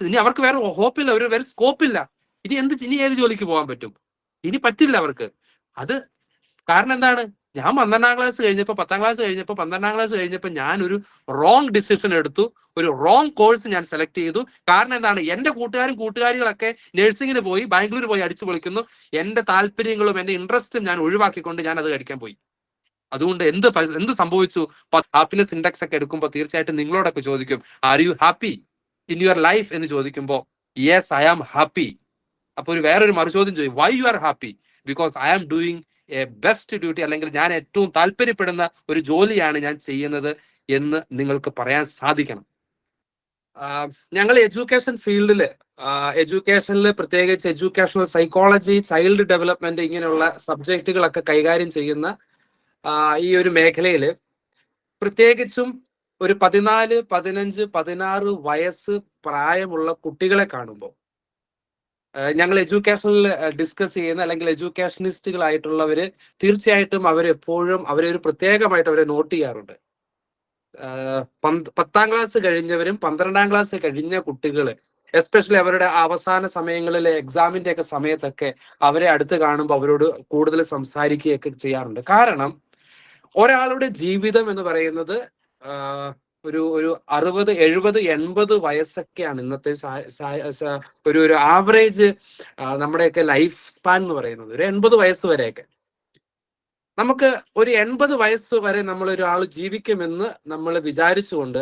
ഇനി അവർക്ക് വേറെ ഹോപ്പില്ല, ഒരു വേറെ സ്കോപ്പില്ല. ഇനി ഏത് ജോലിക്ക് പോകാൻ പറ്റും? ഇനി പറ്റില്ല അവർക്ക്. അത് കാരണം എന്താണ്? ഞാൻ 12ാം ക്ലാസ് കഴിഞ്ഞപ്പോൾ 10ാം ക്ലാസ് കഴിഞ്ഞപ്പോൾ 12ാം ക്ലാസ് കഴിഞ്ഞപ്പോൾ ഞാൻ ഒരു റോങ് ഡിസിഷൻ എടുത്തു. ഒരു റോങ് കോഴ്സ് ഞാൻ സെലക്ട് ചെയ്തു. കാരണം എന്താണ്? എന്റെ കൂട്ടുകാരികളൊക്കെ നഴ്സിങ്ങിന് പോയി, ബാംഗ്ലൂർ പോയി അടിച്ചു പൊളിക്കുന്നു. എന്റെ താല്പര്യങ്ങളും എന്റെ ഇൻട്രസ്റ്റും ഞാൻ ഒഴിവാക്കിക്കൊണ്ട് ഞാൻ അത് കഴിക്കാൻ പോയി. അതുകൊണ്ട് എന്ത് സംഭവിച്ചു? ഹാപ്പിനെസ് ഇൻഡെക്സ് ഒക്കെ എടുക്കുമ്പോൾ തീർച്ചയായിട്ടും നിങ്ങളോടൊക്കെ ചോദിക്കും, are you happy in your life എന്ന് ചോദിക്കുമ്പോൾ യെസ് ഐ ആം ഹാപ്പി. അപ്പൊ വേറൊരു മറുചോദ്യം ചോദിക്കും, why you are happy? Because I am doing a best duty, അല്ലെങ്കിൽ ഞാൻ ഏറ്റവും താല്പര്യപ്പെടുന്ന ഒരു ജോലിയാണ് ഞാൻ ചെയ്യുന്നത് എന്ന് നിങ്ങൾക്ക് പറയാൻ സാധിക്കണം. ഞങ്ങൾ എഡ്യൂക്കേഷൻ ഫീൽഡില്, എഡ്യൂക്കേഷനിൽ പ്രത്യേകിച്ച് എഡ്യൂക്കേഷണൽ സൈക്കോളജി, ചൈൽഡ് ഡെവലപ്മെന്റ് ഇങ്ങനെയുള്ള സബ്ജക്റ്റുകളൊക്കെ കൈകാര്യം ചെയ്യുന്ന ഈ ഒരു മേഖലയിൽ പ്രത്യേകിച്ചും ഒരു 14, 15, 16 വയസ്സ് പ്രായമുള്ള കുട്ടികളെ കാണുമ്പോൾ ഞങ്ങൾ എഡ്യൂക്കേഷനിൽ ഡിസ്കസ് ചെയ്യുന്ന അല്ലെങ്കിൽ എഡ്യൂക്കേഷനിസ്റ്റുകളായിട്ടുള്ളവര് തീർച്ചയായിട്ടും അവരെപ്പോഴും ഒരു പ്രത്യേകമായിട്ട് അവരെ നോട്ട് ചെയ്യാറുണ്ട്. 10ാം ക്ലാസ് കഴിഞ്ഞവരും 12ാം ക്ലാസ് കഴിഞ്ഞ കുട്ടികൾ എസ്പെഷ്യലി അവരുടെ അവസാന സമയങ്ങളിലെ എക്സാമിന്റെ ഒക്കെ സമയത്തൊക്കെ അവരെ അടുത്ത് കാണുമ്പോൾ അവരോട് കൂടുതൽ സംസാരിക്കുകയൊക്കെ ചെയ്യാറുണ്ട്. കാരണം ഒരാളുടെ ജീവിതം എന്ന് പറയുന്നത് ഒരു 60, 70, 80 വയസ്സൊക്കെയാണ് ഇന്നത്തെ ഒരു ആവറേജ് നമ്മുടെയൊക്കെ ലൈഫ് സ്പാൻ എന്ന് പറയുന്നത്. ഒരു 80 വയസ്സ് വരെയൊക്കെ നമുക്ക് ഒരു 80 വയസ്സ് വരെ നമ്മൾ ഒരാൾ ജീവിക്കുമെന്ന് നമ്മൾ വിചാരിച്ചുകൊണ്ട്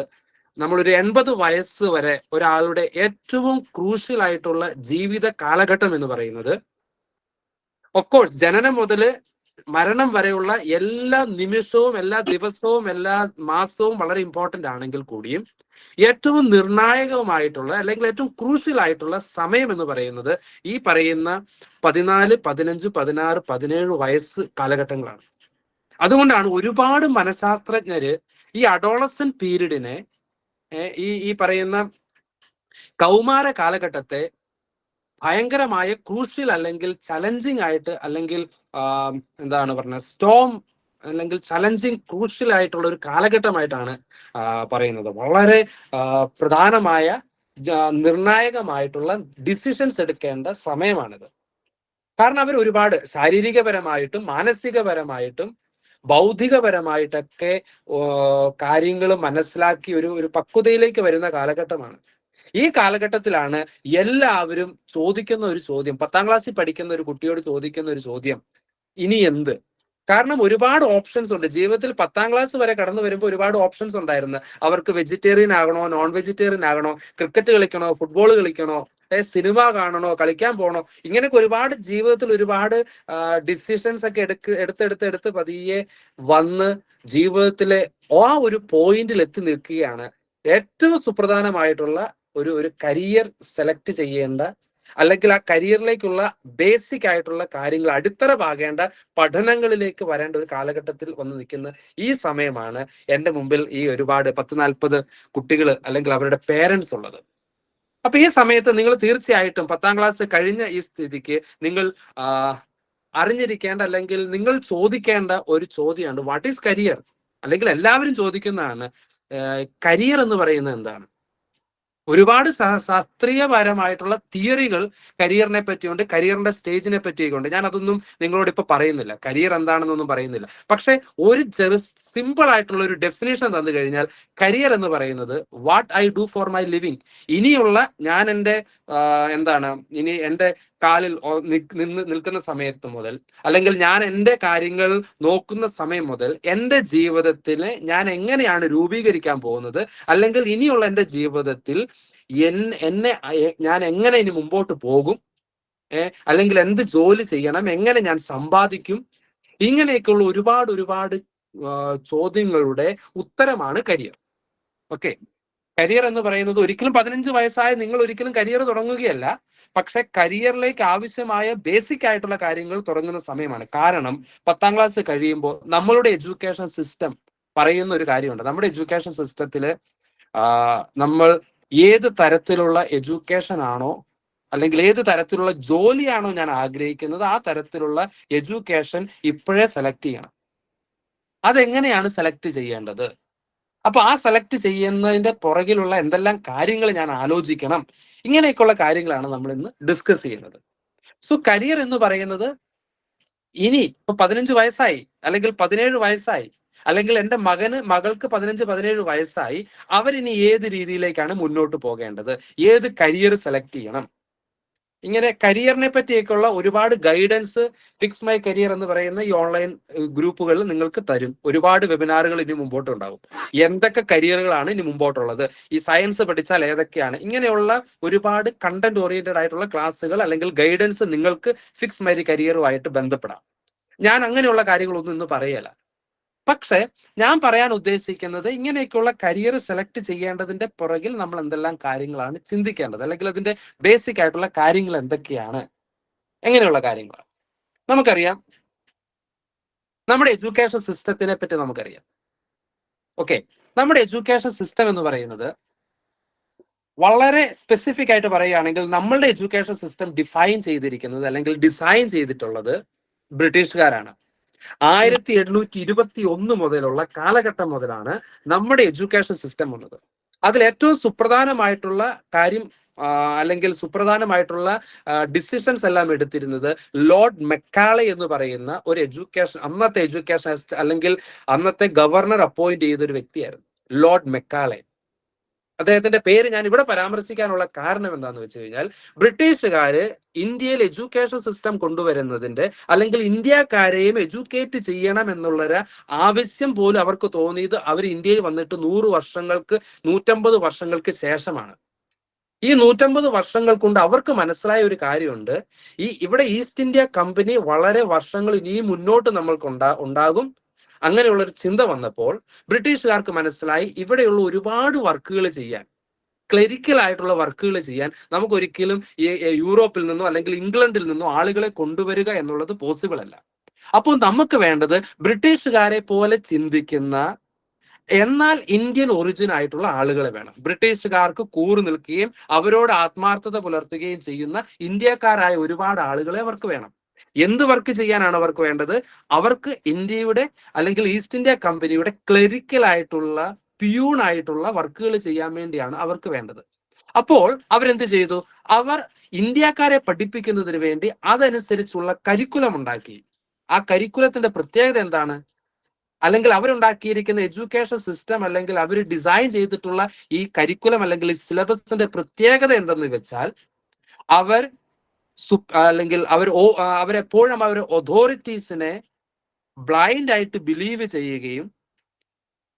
നമ്മളൊരു 80 വയസ്സ് വരെ ഒരാളുടെ ഏറ്റവും ക്രൂഷ്യൽ ആയിട്ടുള്ള ജീവിത കാലഘട്ടം എന്ന് പറയുന്നത്, ഓഫ് കോഴ്സ് ജനനം മുതൽ മരണം വരെയുള്ള എല്ലാ നിമിഷവും, എല്ലാ ദിവസവും, എല്ലാ മാസവും വളരെ ഇമ്പോർട്ടന്റ് ആണെങ്കിൽ കൂടിയും ഏറ്റവും നിർണായകമായിട്ടുള്ള അല്ലെങ്കിൽ ഏറ്റവും ക്രൂഷ്യൽ ആയിട്ടുള്ള സമയം എന്ന് പറയുന്നത് ഈ പറയുന്ന 14, 15, 16, 17 വയസ്സ് കാലഘട്ടങ്ങളാണ്. അതുകൊണ്ടാണ് ഒരുപാട് മനഃശാസ്ത്രജ്ഞര് ഈ അഡോളസൻ പീരീഡിനെ, ഈ പറയുന്ന കൗമാര കാലഘട്ടത്തെ ഭയങ്കരമായ ക്രൂഷ്യൽ അല്ലെങ്കിൽ ചലഞ്ചിങ് ആയിട്ട്, അല്ലെങ്കിൽ എന്താണ് പറഞ്ഞത്, സ്റ്റോം അല്ലെങ്കിൽ ചലഞ്ചിങ് ക്രൂഷ്യൽ ആയിട്ടുള്ള ഒരു കാലഘട്ടമായിട്ടാണ് പറയുന്നത്. വളരെ പ്രധാനമായ നിർണായകമായിട്ടുള്ള ഡിസിഷൻസ് എടുക്കേണ്ട സമയമാണിത്. കാരണം അവർ ഒരുപാട് ശാരീരികപരമായിട്ടും മാനസികപരമായിട്ടും ബൗദ്ധികപരമായിട്ടൊക്കെ കാര്യങ്ങൾ മനസ്സിലാക്കി ഒരു പക്വതയിലേക്ക് വരുന്ന കാലഘട്ടമാണ്. ഈ കാലഘട്ടത്തിലാണ് എല്ലാവരും ചോദിക്കുന്ന ഒരു ചോദ്യം, 10ാം ക്ലാസ്സിൽ പഠിക്കുന്ന ഒരു കുട്ടിയോട് ചോദിക്കുന്ന ഒരു ചോദ്യം, ഇനി എന്ത്? കാരണം ഒരുപാട് ഓപ്ഷൻസ് ഉണ്ട് ജീവിതത്തിൽ. 10ാം ക്ലാസ് വരെ കടന്നു വരുമ്പോൾ ഒരുപാട് ഓപ്ഷൻസ് ഉണ്ടായിരുന്നു. അവർക്ക് വെജിറ്റേറിയൻ ആകണോ, നോൺ വെജിറ്റേറിയൻ ആകണോ, ക്രിക്കറ്റ് കളിക്കണോ, ഫുട്ബോൾ കളിക്കണോ, സിനിമ കാണണോ, കളിക്കാൻ പോകണോ, ഇങ്ങനെയൊക്കെ ഒരുപാട് ജീവിതത്തിൽ ഒരുപാട് ഡിസിഷൻസ് ഒക്കെ എടുത്ത് പതിയെ വന്ന് ജീവിതത്തിലെ ആ ഒരു പോയിന്റിൽ എത്തി നിൽക്കുകയാണ് ഏറ്റവും സുപ്രധാനമായിട്ടുള്ള ഒരു കരിയർ സെലക്ട് ചെയ്യേണ്ട, അല്ലെങ്കിൽ ആ കരിയറിലേക്കുള്ള ബേസിക് ആയിട്ടുള്ള കാര്യങ്ങൾ അടിത്തറ പാകേണ്ട പഠനങ്ങളിലേക്ക് വരേണ്ട ഒരു കാലഘട്ടത്തിൽ വന്ന് നിൽക്കുന്ന ഈ സമയമാണ് എൻ്റെ മുമ്പിൽ ഈ ഒരുപാട് 10-40 കുട്ടികൾ അല്ലെങ്കിൽ അവരുടെ പേരൻസ് ഉള്ളത്. അപ്പൊ ഈ സമയത്ത് നിങ്ങൾ തീർച്ചയായിട്ടും 10ാം ക്ലാസ് കഴിഞ്ഞ ഈ സ്ഥിതിക്ക് നിങ്ങൾ അറിഞ്ഞിരിക്കേണ്ട അല്ലെങ്കിൽ നിങ്ങൾ ചോദിക്കേണ്ട ഒരു ചോദ്യമാണ്, വാട്ട് ഈസ് കരിയർ? അല്ലെങ്കിൽ എല്ലാവരും ചോദിക്കുന്നതാണ്, കരിയർ എന്ന് പറയുന്നത് എന്താണ്? ഒരുപാട് ശാസ്ത്രീയപരമായിട്ടുള്ള തിയറികൾ കരിയറിനെ പറ്റിയുണ്ട്, കരിയറിന്റെ സ്റ്റേജിനെ പറ്റിയൊക്കെ ഉണ്ട്. ഞാൻ അതൊന്നും നിങ്ങളോട് ഇപ്പൊ പറയുന്നില്ല, കരിയർ എന്താണെന്നൊന്നും പറയുന്നില്ല. പക്ഷെ ഒരു സിമ്പിൾ ആയിട്ടുള്ള ഒരു ഡെഫിനേഷൻ തന്നു കഴിഞ്ഞാൽ കരിയർ എന്ന് പറയുന്നത് what I do for my living. ഇനിയുള്ള ഞാൻ എൻ്റെ ഇനി എൻ്റെ കാലിൽ നിൽക്കുന്ന സമയത്ത് മുതൽ, അല്ലെങ്കിൽ ഞാൻ എൻ്റെ കാര്യങ്ങൾ നോക്കുന്ന സമയം മുതൽ എൻ്റെ ജീവിതത്തിനെ ഞാൻ എങ്ങനെയാണ് രൂപീകരിക്കാൻ പോകുന്നത്, അല്ലെങ്കിൽ ഇനിയുള്ള എൻ്റെ ജീവിതത്തിൽ ഞാൻ എങ്ങനെ ഇനി മുമ്പോട്ട് പോകും, അല്ലെങ്കിൽ എന്ത് ജോലി ചെയ്യണം, എങ്ങനെ ഞാൻ സമ്പാദിക്കും, ഇങ്ങനെയൊക്കെയുള്ള ഒരുപാട് ചോദ്യങ്ങളുടെ ഉത്തരമാണ് കരിയർ. ഓക്കെ, കരിയർ എന്ന് പറയുന്നത് ഒരിക്കലും 15 വയസ്സായ നിങ്ങൾ ഒരിക്കലും കരിയർ തുടങ്ങുകയല്ല, പക്ഷെ കരിയറിലേക്ക് ആവശ്യമായ ബേസിക് ആയിട്ടുള്ള കാര്യങ്ങൾ തുടങ്ങുന്ന സമയമാണ്. കാരണം 10ാം ക്ലാസ് കഴിയുമ്പോൾ നമ്മളുടെ എഡ്യൂക്കേഷൻ സിസ്റ്റം പറയുന്ന ഒരു കാര്യമുണ്ട്. നമ്മുടെ എഡ്യൂക്കേഷൻ സിസ്റ്റത്തിൽ നമ്മൾ ഏത് തരത്തിലുള്ള എഡ്യൂക്കേഷൻ ആണോ, അല്ലെങ്കിൽ ഏത് തരത്തിലുള്ള ജോലിയാണോ ഞാൻ ആഗ്രഹിക്കുന്നത്, ആ തരത്തിലുള്ള എഡ്യൂക്കേഷൻ ഇപ്പോഴേ സെലക്ട് ചെയ്യണം. അതെങ്ങനെയാണ് സെലക്ട് ചെയ്യേണ്ടത്? അപ്പൊ ആ സെലക്ട് ചെയ്യുന്നതിന്റെ പുറകിലുള്ള എന്തെല്ലാം കാര്യങ്ങൾ ഞാൻ ആലോചിക്കണം, ഇങ്ങനെയൊക്കെയുള്ള കാര്യങ്ങളാണ് നമ്മൾ ഇന്ന് ഡിസ്കസ് ചെയ്യുന്നത്. സോ കരിയർ എന്ന് പറയുന്നത്, ഇനി ഇപ്പൊ 15 വയസ്സായി, അല്ലെങ്കിൽ 17 വയസ്സായി, അല്ലെങ്കിൽ എൻ്റെ മകൾക്ക് 15-17 വയസ്സായി, അവരിനി ഏത് രീതിയിലേക്കാണ് മുന്നോട്ട് പോകേണ്ടത്, ഏത് കരിയർ സെലക്ട് ചെയ്യണം, ഇങ്ങനെ കരിയറിനെ പറ്റിയൊക്കെയുള്ള ഒരുപാട് ഗൈഡൻസ് ഫിക്സ് മൈ കരിയർ എന്ന് പറയുന്ന ഈ ഓൺലൈൻ ഗ്രൂപ്പുകളിൽ നിങ്ങൾക്ക് തരും. ഒരുപാട് വെബിനാറുകൾ ഇനി മുമ്പോട്ടുണ്ടാവും. എന്തൊക്കെ കരിയറുകളാണ് ഇനി മുമ്പോട്ടുള്ളത്, ഈ സയൻസ് പഠിച്ചാൽ ഏതൊക്കെയാണ്, ഇങ്ങനെയുള്ള ഒരുപാട് കണ്ടന്റ് ഓറിയന്റഡ് ആയിട്ടുള്ള ക്ലാസ്സുകൾ അല്ലെങ്കിൽ ഗൈഡൻസ് നിങ്ങൾക്ക് ഫിക്സ് മൈ കരിയറുമായിട്ട് ബന്ധപ്പെടാം. ഞാൻ അങ്ങനെയുള്ള കാര്യങ്ങളൊന്നും ഇന്ന് പറയല. പക്ഷെ ഞാൻ പറയാൻ ഉദ്ദേശിക്കുന്നത്, ഇങ്ങനെയൊക്കെയുള്ള കരിയർ സെലക്ട് ചെയ്യേണ്ടതിന്റെ പുറകിൽ നമ്മൾ എന്തെല്ലാം കാര്യങ്ങളാണ് ചിന്തിക്കേണ്ടത്, അല്ലെങ്കിൽ അതിന്റെ ബേസിക് ആയിട്ടുള്ള കാര്യങ്ങൾ എന്തൊക്കെയാണ്, എങ്ങനെയുള്ള കാര്യങ്ങളാണ്. നമുക്കറിയാം, നമ്മുടെ എഡ്യൂക്കേഷൻ സിസ്റ്റത്തിനെ പറ്റി നമുക്കറിയാം. ഓക്കെ, നമ്മുടെ എഡ്യൂക്കേഷൻ സിസ്റ്റം എന്ന് പറയുന്നത്, വളരെ സ്പെസിഫിക് ആയിട്ട് പറയുകയാണെങ്കിൽ, നമ്മളുടെ എഡ്യൂക്കേഷൻ സിസ്റ്റം ഡിഫൈൻ ചെയ്തിരിക്കുന്നത് അല്ലെങ്കിൽ ഡിസൈൻ ചെയ്തിട്ടുള്ളത് ബ്രിട്ടീഷുകാരാണ്. 1821 മുതലുള്ള കാലഘട്ടം മുതലാണ് നമ്മുടെ എഡ്യൂക്കേഷൻ സിസ്റ്റം വന്നത്. അതിൽ ഏറ്റവും സുപ്രധാനമായിട്ടുള്ള കാര്യം, അല്ലെങ്കിൽ സുപ്രധാനമായിട്ടുള്ള ഡിസിഷൻസ് എല്ലാം എടുത്തിരുന്നത് ലോർഡ് മെക്കാളെ എന്ന് പറയുന്ന ഒരു അന്നത്തെ എഡ്യൂക്കേഷനിസ്റ്റ് അല്ലെങ്കിൽ അന്നത്തെ ഗവർണർ അപ്പോയിന്റ് ചെയ്ത ഒരു വ്യക്തിയായിരുന്നു, ലോർഡ് മെക്കാളെ. അദ്ദേഹത്തിന്റെ പേര് ഞാൻ ഇവിടെ പരാമർശിക്കാനുള്ള കാരണം എന്താന്ന് വെച്ച് കഴിഞ്ഞാൽ, ബ്രിട്ടീഷുകാര് ഇന്ത്യയിൽ എഡ്യൂക്കേഷൻ സിസ്റ്റം കൊണ്ടുവരുന്നതിന്റെ, അല്ലെങ്കിൽ ഇന്ത്യക്കാരെയും എഡ്യൂക്കേറ്റ് ചെയ്യണം എന്നുള്ളൊരു ആവശ്യം പോലും അവർക്ക് തോന്നിയത് അവർ ഇന്ത്യയിൽ വന്നിട്ട് 150 വർഷങ്ങൾക്ക് ശേഷമാണ്. ഈ 150 വർഷങ്ങൾ കൊണ്ട് അവർക്ക് മനസ്സിലായ ഒരു കാര്യമുണ്ട്, ഇവിടെ ഈസ്റ്റ് ഇന്ത്യ കമ്പനി വളരെ വർഷങ്ങൾ ഇനിയും മുന്നോട്ട് നമ്മൾക്ക് ഉണ്ടാകും. അങ്ങനെയുള്ള ഒരു ചിന്ത വന്നപ്പോൾ ബ്രിട്ടീഷുകാർക്ക് മനസ്സിലായി, ഇവിടെയുള്ള ഒരുപാട് വർക്കുകൾ ചെയ്യാൻ, ക്ലരിക്കൽ ആയിട്ടുള്ള വർക്കുകൾ ചെയ്യാൻ നമുക്ക് ഒരിക്കലും യൂറോപ്പിൽ നിന്നോ അല്ലെങ്കിൽ ഇംഗ്ലണ്ടിൽ നിന്നോ ആളുകളെ കൊണ്ടുവരിക എന്നുള്ളത് പോസിബിൾ അല്ല. അപ്പോൾ നമുക്ക് വേണ്ടത് ബ്രിട്ടീഷുകാരെ പോലെ ചിന്തിക്കുന്ന, എന്നാൽ ഇന്ത്യൻ ഒറിജിൻ ആയിട്ടുള്ള ആളുകളെ വേണം. ബ്രിട്ടീഷുകാർക്ക് കൂറു നിൽക്കുകയും അവരോട് ആത്മാർത്ഥത പുലർത്തുകയും ചെയ്യുന്ന ഇന്ത്യക്കാരായ ഒരുപാട് ആളുകളെ അവർക്ക് വേണം. എന്ത് വർക്ക് ചെയ്യാനാണ് അവർക്ക് വേണ്ടത്? അവർക്ക് ഇന്ത്യയുടെ അല്ലെങ്കിൽ ഈസ്റ്റ് ഇന്ത്യ കമ്പനിയുടെ ക്ലറിക്കൽ ആയിട്ടുള്ള, പ്യൂൺ ആയിട്ടുള്ള വർക്കുകൾ ചെയ്യാൻ വേണ്ടിയാണ് അവർക്ക് വേണ്ടത്. അപ്പോൾ അവരെന്ത് ചെയ്തു? അവർ ഇന്ത്യക്കാരെ പഠിപ്പിക്കുന്നതിന് വേണ്ടി അതനുസരിച്ചുള്ള കരിക്കുലം ഉണ്ടാക്കി. ആ കരിക്കുലത്തിന്റെ പ്രത്യേകത എന്താണ്? അല്ലെങ്കിൽ അവരുണ്ടാക്കിയിരിക്കുന്ന എഡ്യൂക്കേഷൻ സിസ്റ്റം, അല്ലെങ്കിൽ അവർ ഡിസൈൻ ചെയ്തിട്ടുള്ള ഈ കരിക്കുലം അല്ലെങ്കിൽ സിലബസിന്റെ പ്രത്യേകത എന്തെന്ന് വെച്ചാൽ, അല്ലെങ്കിൽ അവരെപ്പോഴും അതോറിറ്റീസിനെ ബ്ലൈൻഡ് ആയിട്ട് ബിലീവ് ചെയ്യുകയും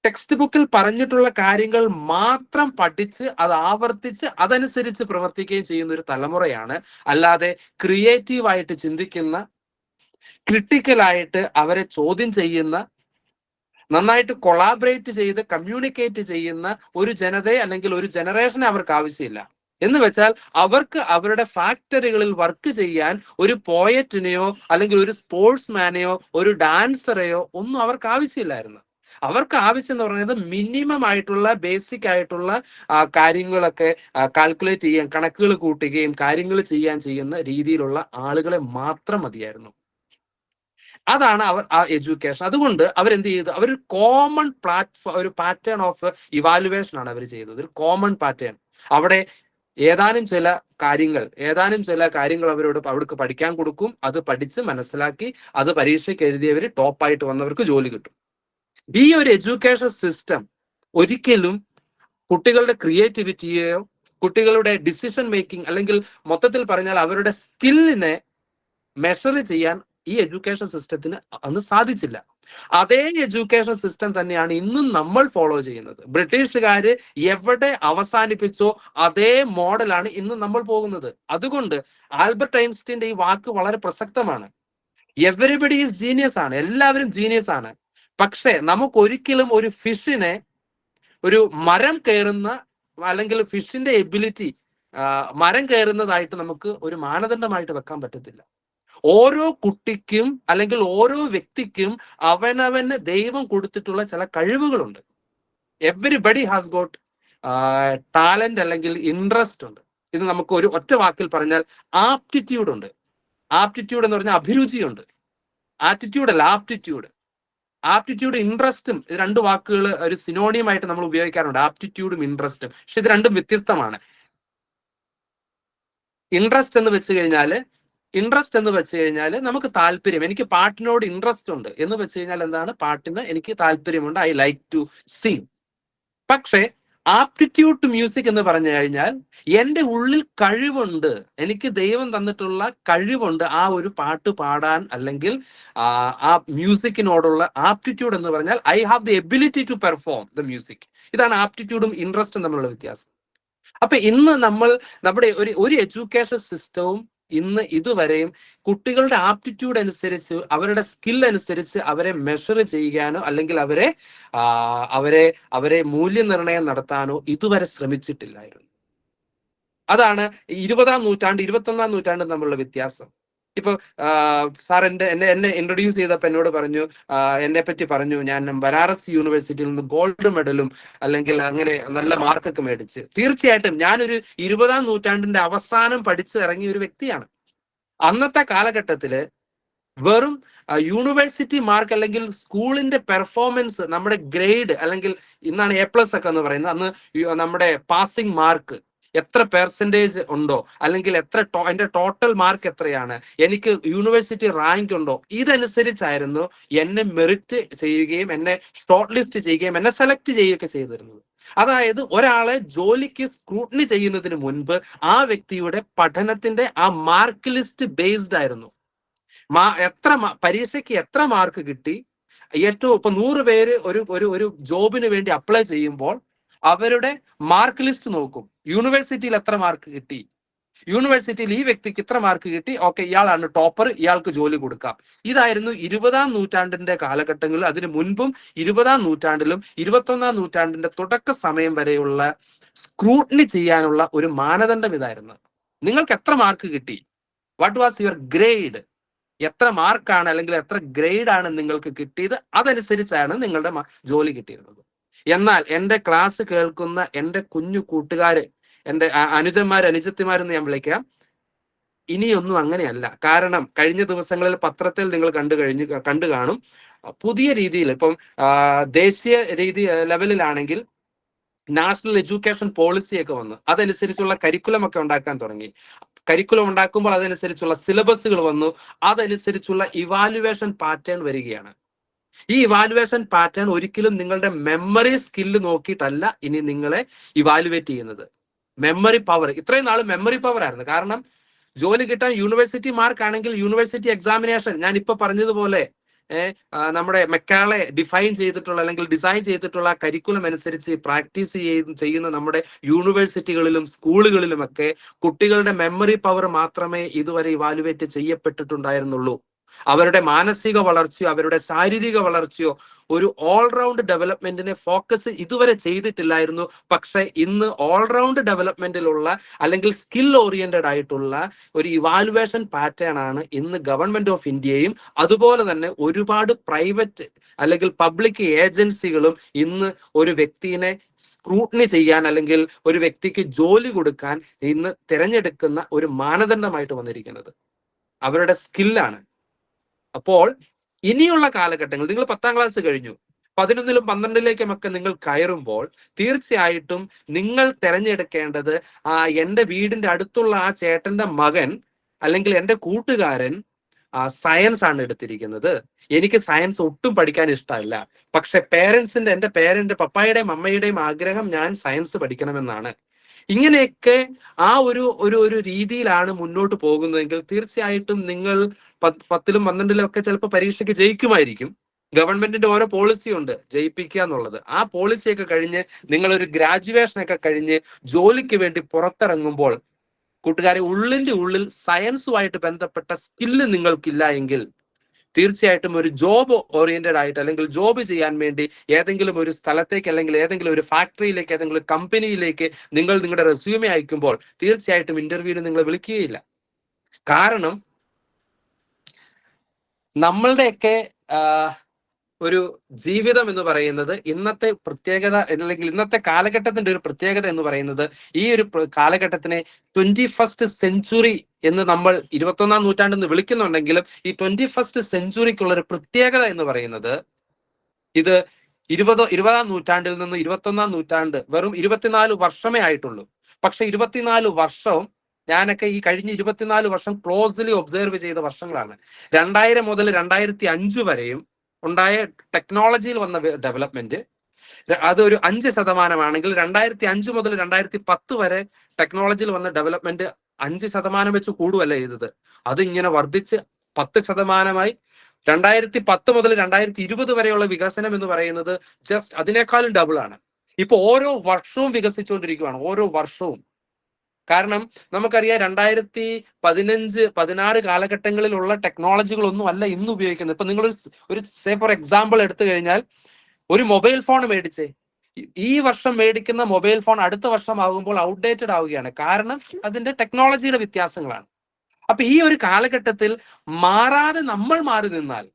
ടെക്സ്റ്റ് ബുക്കിൽ പറഞ്ഞിട്ടുള്ള കാര്യങ്ങൾ മാത്രം പഠിച്ച് അത് ആവർത്തിച്ച് അതനുസരിച്ച് പ്രവർത്തിക്കുകയും ചെയ്യുന്ന ഒരു തലമുറയാണ്. അല്ലാതെ ക്രിയേറ്റീവായിട്ട് ചിന്തിക്കുന്ന, ക്രിട്ടിക്കലായിട്ട് അവരെ ചോദ്യം ചെയ്യുന്ന, നന്നായിട്ട് കൊളാബറേറ്റ് ചെയ്ത് കമ്മ്യൂണിക്കേറ്റ് ചെയ്യുന്ന ഒരു ജനതയെ അല്ലെങ്കിൽ ഒരു ജനറേഷനെ അവർക്ക് ആവശ്യമില്ല. എന്ന് വെച്ചാൽ അവർക്ക് അവരുടെ ഫാക്ടറികളിൽ വർക്ക് ചെയ്യാൻ ഒരു പോയറ്റിനെയോ അല്ലെങ്കിൽ ഒരു സ്പോർട്സ്മാനെയോ ഒരു ഡാൻസറെയോ ഒന്നും അവർക്ക് ആവശ്യമില്ലായിരുന്നു. അവർക്ക് ആവശ്യം എന്ന് പറയുന്നത് മിനിമം ആയിട്ടുള്ള ബേസിക് ആയിട്ടുള്ള കാര്യങ്ങളൊക്കെ കാൽക്കുലേറ്റ് ചെയ്യാൻ, കണക്കുകൾ കൂട്ടുകയും കാര്യങ്ങൾ ചെയ്യുന്ന രീതിയിലുള്ള ആളുകളെ മാത്രം മതിയായിരുന്നു. അതാണ് ആ എഡ്യൂക്കേഷൻ. അതുകൊണ്ട് അവരെന്ത് ചെയ്തു? അവർ കോമൺ ഒരു പാറ്റേൺ ഓഫ് ഇവാലുവേഷൻ ആണ് അവർ ചെയ്തത്, ഒരു കോമൺ പാറ്റേൺ. അവിടെ ഏതാനും ചില കാര്യങ്ങൾ അവർക്ക് പഠിക്കാൻ കൊടുക്കും. അത് പഠിച്ച് മനസ്സിലാക്കി അത് പരീക്ഷയ്ക്ക് എഴുതിയവർ ടോപ്പായിട്ട് വന്നവർക്ക് ജോലി കിട്ടും. ഈ ഒരു എഡ്യൂക്കേഷൻ സിസ്റ്റം ഒരിക്കലും കുട്ടികളുടെ ക്രിയേറ്റിവിറ്റിയെയോ കുട്ടികളുടെ ഡിസിഷൻ മേക്കിംഗ്, അല്ലെങ്കിൽ മൊത്തത്തിൽ പറഞ്ഞാൽ അവരുടെ സ്കില്ലിനെ മെഷർ ചെയ്യാൻ ഈ എഡ്യൂക്കേഷൻ സിസ്റ്റത്തിന് അന്ന് സാധിച്ചില്ല. അതേ എഡ്യൂക്കേഷൻ സിസ്റ്റം തന്നെയാണ് ഇന്നും നമ്മൾ ഫോളോ ചെയ്യുന്നത്. ബ്രിട്ടീഷുകാര് എവിടെ അവസാനിപ്പിച്ചോ അതേ മോഡലാണ് ഇന്ന് നമ്മൾ പോകുന്നത്. അതുകൊണ്ട് ആൽബർട്ട് ഐൻസ്റ്റീന്റെ ഈ വാക്ക് വളരെ പ്രസക്തമാണ്. എവരിബഡി ഈസ് ജീനിയസ് ആണ്, എല്ലാവരും ജീനിയസ് ആണ്. പക്ഷെ നമുക്കൊരിക്കലും ഒരു ഫിഷിനെ ഒരു മരം കയറുന്ന, അല്ലെങ്കിൽ ഫിഷിന്റെ എബിലിറ്റി മരം കയറുന്നതായിട്ട് നമുക്ക് ഒരു മാനദണ്ഡമായിട്ട് വെക്കാൻ പറ്റത്തില്ല. ഓരോ കുട്ടിക്കും അല്ലെങ്കിൽ ഓരോ വ്യക്തിക്കും അവനവന് ദൈവം കൊടുത്തിട്ടുള്ള ചില കഴിവുകളുണ്ട്. എവരിബഡി ഹാസ് ഗോട്ട് ടാലന്റ് അല്ലെങ്കിൽ ഇൻട്രസ്റ്റ് ഉണ്ട്. ഇത് നമുക്ക് ഒരു ഒറ്റ വാക്കിൽ പറഞ്ഞാൽ ആപ്റ്റിറ്റ്യൂഡ് ഉണ്ട്. ആപ്റ്റിറ്റ്യൂഡ് എന്ന് പറഞ്ഞാൽ അഭിരുചിയുണ്ട്. ആറ്റിറ്റ്യൂഡ് അല്ല, ആപ്റ്റിറ്റ്യൂഡ്. ആപ്റ്റിറ്റ്യൂഡ് ഇൻട്രസ്റ്റും, ഇത് രണ്ട് വാക്കുകൾ ഒരു സിനോണിയമായിട്ട് നമ്മൾ ഉപയോഗിക്കാറുണ്ട്, ആപ്റ്റിറ്റ്യൂഡും ഇൻട്രസ്റ്റും. പക്ഷെ ഇത് രണ്ടും വ്യത്യസ്തമാണ്. ഇൻട്രസ്റ്റ് എന്ന് വെച്ച് കഴിഞ്ഞാൽ നമുക്ക് താല്പര്യം, എനിക്ക് പാട്ടിനോട് ഇൻട്രസ്റ്റ് ഉണ്ട് എന്ന് വെച്ച് കഴിഞ്ഞാൽ എന്താണ്, പാട്ടിന് എനിക്ക് താല്പര്യമുണ്ട്, ഐ ലൈക്ക് ടു സിങ്. പക്ഷേ ആപ്റ്റിറ്റ്യൂഡ് ടു മ്യൂസിക് എന്ന് പറഞ്ഞു കഴിഞ്ഞാൽ എൻ്റെ ഉള്ളിൽ കഴിവുണ്ട്, എനിക്ക് ദൈവം തന്നിട്ടുള്ള കഴിവുണ്ട് ആ ഒരു പാട്ട് പാടാൻ, അല്ലെങ്കിൽ ആ മ്യൂസിക്കിനോടുള്ള ആപ്റ്റിറ്റ്യൂഡ് എന്ന് പറഞ്ഞാൽ I have the ability to perform the music. ഇതാണ് ആപ്റ്റിറ്റ്യൂഡും ഇൻട്രസ്റ്റും തമ്മിലുള്ള വ്യത്യാസം. അപ്പൊ ഇന്ന് നമ്മുടെ ഒരു എഡ്യൂക്കേഷൻ സിസ്റ്റവും ഇന്ന് ഇതുവരെയും കുട്ടികളുടെ ആപ്റ്റിറ്റ്യൂഡ് അനുസരിച്ച്, അവരുടെ സ്കിൽ അനുസരിച്ച് അവരെ മെഷർ ചെയ്യാനോ അല്ലെങ്കിൽ അവരെ മൂല്യനിർണ്ണയം നടത്താനോ ഇതുവരെ ശ്രമിച്ചിട്ടില്ലായിരുന്നു. അതാണ് 20-ാം നൂറ്റാണ്ട് 21-ാം നൂറ്റാണ്ടും തമ്മിലുള്ള വ്യത്യാസം. ഇപ്പൊ സാർ എന്നെ ഇൻട്രൊഡ്യൂസ് ചെയ്തപ്പോൾ എന്നോട് പറഞ്ഞു, എന്നെ പറ്റി പറഞ്ഞു, ഞാൻ ബനാറസ് യൂണിവേഴ്സിറ്റിയിൽ നിന്ന് ഗോൾഡ് മെഡലും അല്ലെങ്കിൽ അങ്ങനെ നല്ല മാർക്കൊക്കെ മേടിച്ച്. തീർച്ചയായിട്ടും ഞാനൊരു 20-ാം നൂറ്റാണ്ടിന്റെ അവസാനം പഠിച്ചു ഇറങ്ങിയ ഒരു വ്യക്തിയാണ്. അന്നത്തെ കാലഘട്ടത്തില് വെറും യൂണിവേഴ്സിറ്റി മാർക്ക് അല്ലെങ്കിൽ സ്കൂളിന്റെ പെർഫോമൻസ്, നമ്മുടെ ഗ്രേഡ്, അല്ലെങ്കിൽ ഇന്നാണ് A+ ഒക്കെ എന്ന് പറയുന്നത്, അന്ന് നമ്മുടെ പാസിംഗ് മാർക്ക് എത്ര പെർസെൻറ്റേജ് ഉണ്ടോ, അല്ലെങ്കിൽ എന്റെ ടോട്ടൽ മാർക്ക് എത്രയാണ്, എനിക്ക് യൂണിവേഴ്സിറ്റി റാങ്ക് ഉണ്ടോ, ഇതനുസരിച്ചായിരുന്നു എന്നെ മെറിറ്റ് ചെയ്യുകയും എന്നെ ഷോർട്ട് ലിസ്റ്റ് ചെയ്യുകയും എന്നെ സെലക്ട് ചെയ്യുകയൊക്കെ ചെയ്തിരുന്നത്. അതായത് ഒരാളെ ജോലിക്ക് സ്ക്രൂട്ടനി ചെയ്യുന്നതിന് മുൻപ് ആ വ്യക്തിയുടെ പഠനത്തിന്റെ ആ മാർക്ക് ലിസ്റ്റ് ബേസ്ഡ് ആയിരുന്നു. പരീക്ഷയ്ക്ക് എത്ര മാർക്ക് കിട്ടി, ഏറ്റവും ഇപ്പൊ 100 പേര് ഒരു ജോബിന് വേണ്ടി അപ്ലൈ ചെയ്യുമ്പോൾ അവരുടെ മാർക്ക് ലിസ്റ്റ് നോക്കും. യൂണിവേഴ്സിറ്റിയിൽ എത്ര മാർക്ക് കിട്ടി, യൂണിവേഴ്സിറ്റിയിൽ ഈ വ്യക്തിക്ക് ഇത്ര മാർക്ക് കിട്ടി, ഓക്കെ, ഇയാളാണ് ടോപ്പർ, ഇയാൾക്ക് ജോലി കൊടുക്കാം. ഇതായിരുന്നു 20-ാം നൂറ്റാണ്ടിന്റെ കാലഘട്ടങ്ങളിൽ. അതിനു മുൻപും 20-ാം നൂറ്റാണ്ടിലും 21-ാം നൂറ്റാണ്ടിന്റെ തുടക്ക സമയം വരെയുള്ള സ്ക്രൂട്ടനി ചെയ്യാനുള്ള ഒരു മാനദണ്ഡം ഇതായിരുന്നു. നിങ്ങൾക്ക് എത്ര മാർക്ക് കിട്ടി, വാട്ട് വാസ് യുവർ ഗ്രേഡ്, എത്ര മാർക്കാണ് അല്ലെങ്കിൽ എത്ര ഗ്രേഡ് ആണ് നിങ്ങൾക്ക് കിട്ടിയത്, അതനുസരിച്ചാണ് നിങ്ങളുടെ ജോലി കിട്ടിയിരുന്നത്. എന്നാൽ എൻ്റെ ക്ലാസ് കേൾക്കുന്ന എൻ്റെ കുഞ്ഞു കൂട്ടുകാര്, എൻ്റെ അനുജത്തിമാരെന്ന് ഞാൻ വിളിക്കാം, ഇനിയൊന്നും അങ്ങനെയല്ല. കാരണം കഴിഞ്ഞ ദിവസങ്ങളിൽ പത്രത്തിൽ നിങ്ങൾ കണ്ടു കാണും, പുതിയ രീതിയിൽ ഇപ്പം ദേശീയ ലെവലിലാണെങ്കിൽ നാഷണൽ എഡ്യൂക്കേഷൻ പോളിസി ഒക്കെ വന്നു, അതനുസരിച്ചുള്ള കരിക്കുലം ഒക്കെ ഉണ്ടാക്കാൻ തുടങ്ങി. കരിക്കുലം ഉണ്ടാക്കുമ്പോൾ അതനുസരിച്ചുള്ള സിലബസുകൾ വന്നു, അതനുസരിച്ചുള്ള ഇവാലുവേഷൻ പാറ്റേൺ വരികയാണ്. ഈ ഇവാലുവേഷൻ പാറ്റേൺ ഒരിക്കലും നിങ്ങളുടെ മെമ്മറി സ്കില്ല് നോക്കിയിട്ടല്ല ഇനി നിങ്ങളെ ഇവാലുവേറ്റ് ചെയ്യുന്നത്. മെമ്മറി പവർ, ഇത്രയും നാൾ മെമ്മറി പവർ ആയിരുന്നു. കാരണം ജോലി കിട്ടാൻ യൂണിവേഴ്സിറ്റി മാർക്ക് ആണെങ്കിൽ യൂണിവേഴ്സിറ്റി എക്സാമിനേഷൻ, ഞാൻ ഇപ്പൊ പറഞ്ഞതുപോലെ നമ്മുടെ മെക്കാളെ ഡിഫൈൻ ചെയ്തിട്ടുള്ള അല്ലെങ്കിൽ ഡിസൈൻ ചെയ്തിട്ടുള്ള കരിക്കുലം അനുസരിച്ച് പ്രാക്ടീസ് ചെയ്യുന്ന നമ്മുടെ യൂണിവേഴ്സിറ്റികളിലും സ്കൂളുകളിലുമൊക്കെ കുട്ടികളുടെ മെമ്മറി പവർ മാത്രമേ ഇതുവരെ ഇവാലുവേറ്റ് ചെയ്യപ്പെട്ടിട്ടുണ്ടായിരുന്നുള്ളൂ. അവരുടെ മാനസിക വളർച്ചയോ അവരുടെ ശാരീരിക വളർച്ചയോ ഒരു ഓൾറൗണ്ട് ഡെവലപ്മെന്റിനെ ഫോക്കസ് ഇതുവരെ ചെയ്തിട്ടില്ലായിരുന്നു. പക്ഷെ ഇന്ന് ഓൾറൗണ്ട് ഡെവലപ്മെന്റിലുള്ള അല്ലെങ്കിൽ സ്കിൽ ഓറിയന്റഡ് ആയിട്ടുള്ള ഒരു ഇവാലുവേഷൻ പാറ്റേൺ ആണ് ഇന്ന് ഗവൺമെന്റ് ഓഫ് ഇന്ത്യയും അതുപോലെ തന്നെ ഒരുപാട് പ്രൈവറ്റ് അല്ലെങ്കിൽ പബ്ലിക് ഏജൻസികളും ഇന്ന് ഒരു വ്യക്തിയെ സ്ക്രൂട്ടനി ചെയ്യാൻ അല്ലെങ്കിൽ ഒരു വ്യക്തിക്ക് ജോലി കൊടുക്കാൻ ഇന്ന് തിരഞ്ഞെടുക്കുന്ന ഒരു മാനദണ്ഡമായിട്ട് വന്നിരിക്കുന്നത് അവരുടെ സ്കില്ലാണ്. അപ്പോൾ ഇനിയുള്ള കാലഘട്ടങ്ങൾ, നിങ്ങൾ 10-ാം ക്ലാസ് കഴിഞ്ഞു, 11-ലും 12-ലേക്കും ഒക്കെ നിങ്ങൾ കയറുമ്പോൾ തീർച്ചയായിട്ടും നിങ്ങൾ തിരഞ്ഞെടുക്കേണ്ടത് എൻ്റെ വീടിന്റെ അടുത്തുള്ള ആ ചേട്ടന്റെ മകൻ അല്ലെങ്കിൽ എൻ്റെ കൂട്ടുകാരൻ സയൻസ് ആണ് എടുത്തിരിക്കുന്നത്, എനിക്ക് സയൻസ് ഒട്ടും പഠിക്കാൻ ഇഷ്ടമല്ല, പക്ഷെ എൻ്റെ പപ്പായുടെയും അമ്മയുടെയും ആഗ്രഹം ഞാൻ സയൻസ് പഠിക്കണമെന്നാണ്. ഇങ്ങനെയൊക്കെ ആ ഒരു രീതിയിലാണ് മുന്നോട്ട് പോകുന്നതെങ്കിൽ തീർച്ചയായിട്ടും നിങ്ങൾ 10-ലും 12-ലും ഒക്കെ ചിലപ്പോൾ പരീക്ഷയ്ക്ക് ജയിക്കുമായിരിക്കും. ഗവൺമെന്റിന്റെ ഓരോ പോളിസി ഉണ്ട് ജയിപ്പിക്കുക എന്നുള്ളത്. ആ പോളിസിയൊക്കെ കഴിഞ്ഞ് നിങ്ങൾ ഒരു ഗ്രാജുവേഷൻ ഒക്കെ കഴിഞ്ഞ് ജോലിക്ക് വേണ്ടി പുറത്തിറങ്ങുമ്പോൾ കൂട്ടുകാരെ, ഉള്ളിന്റെ ഉള്ളിൽ സയൻസുമായിട്ട് ബന്ധപ്പെട്ട സ്കില്ല് നിങ്ങൾക്കില്ല എങ്കിൽ തീർച്ചയായിട്ടും ഒരു ജോബ് ഓറിയന്റഡ് ആയിട്ട് അല്ലെങ്കിൽ ജോബ് ചെയ്യാൻ വേണ്ടി ഏതെങ്കിലും ഒരു സ്ഥലത്തേക്ക് അല്ലെങ്കിൽ ഏതെങ്കിലും ഒരു ഫാക്ടറിയിലേക്ക് ഏതെങ്കിലും കമ്പനിയിലേക്ക് നിങ്ങൾ നിങ്ങളുടെ റെസ്യൂമെ അയക്കുമ്പോൾ തീർച്ചയായിട്ടും ഇന്റർവ്യൂവിന് നിങ്ങളെ വിളിക്കുകയില്ല. കാരണം നമ്മളുടെയൊക്കെ ഒരു ജീവിതം എന്ന് പറയുന്നത് ഇന്നത്തെ പ്രത്യേകത അല്ലെങ്കിൽ ഇന്നത്തെ കാലഘട്ടത്തിന്റെ ഒരു പ്രത്യേകത എന്ന് പറയുന്നത് ഈ ഒരു കാലഘട്ടത്തിനെ 21st സെഞ്ചുറി എന്ന് നമ്മൾ 21-ാം നൂറ്റാണ്ടെന്ന് വിളിക്കുന്നുണ്ടെങ്കിലും ഈ 21st സെഞ്ചുറിക്കുള്ള ഒരു പ്രത്യേകത എന്ന് പറയുന്നത് ഇത് 20ാം നൂറ്റാണ്ടിൽ നിന്ന് 21ാം നൂറ്റാണ്ട് വെറും 24 വർഷമേ ആയിട്ടുള്ളൂ. പക്ഷെ 24 വർഷവും ഞാനൊക്കെ ഈ കഴിഞ്ഞ 24 വർഷം ക്ലോസ്ലി ഒബ്സർവ് ചെയ്ത വർഷങ്ങളാണ്. 2000 മുതൽ 2005 വരെയും ഉണ്ടായ ടെക്നോളജിയിൽ വന്ന ഡെവലപ്മെന്റ് അതൊരു 5% 2005 മുതൽ 2010 വരെ ടെക്നോളജിയിൽ വന്ന ഡെവലപ്മെന്റ് 5% വെച്ച് കൂടുവല്ല ചെയ്തത്. അത് ഇങ്ങനെ വർദ്ധിച്ച് 10%. 2010 മുതൽ 2020 വരെയുള്ള വികസനം എന്ന് പറയുന്നത് ജസ്റ്റ് അതിനേക്കാളും ഡബിൾ ആണ്. ഇപ്പൊ ഓരോ വർഷവും വികസിച്ചുകൊണ്ടിരിക്കുകയാണ്, ഓരോ വർഷവും. കാരണം നമുക്കറിയാം 2015-16 കാലഘട്ടങ്ങളിലുള്ള ടെക്നോളജികളൊന്നും അല്ല ഇന്ന് ഉപയോഗിക്കുന്നത്. ഇപ്പൊ നിങ്ങൾ ഒരു സേ ഫോർ എക്സാമ്പിൾ എടുത്തു കഴിഞ്ഞാൽ, ഒരു മൊബൈൽ ഫോൺ മേടിച്ചേ, ഈ വർഷം മേടിക്കുന്ന മൊബൈൽ ഫോൺ അടുത്ത വർഷം ആകുമ്പോൾ ഔട്ട്ഡേറ്റഡ് ആവുകയാണ്. കാരണം അതിന്റെ ടെക്നോളജിയുടെ വ്യത്യാസങ്ങളാണ്. അപ്പൊ ഈ ഒരു കാലഘട്ടത്തിൽ മാറാതെ നമ്മൾ മാറി നിന്നാൽ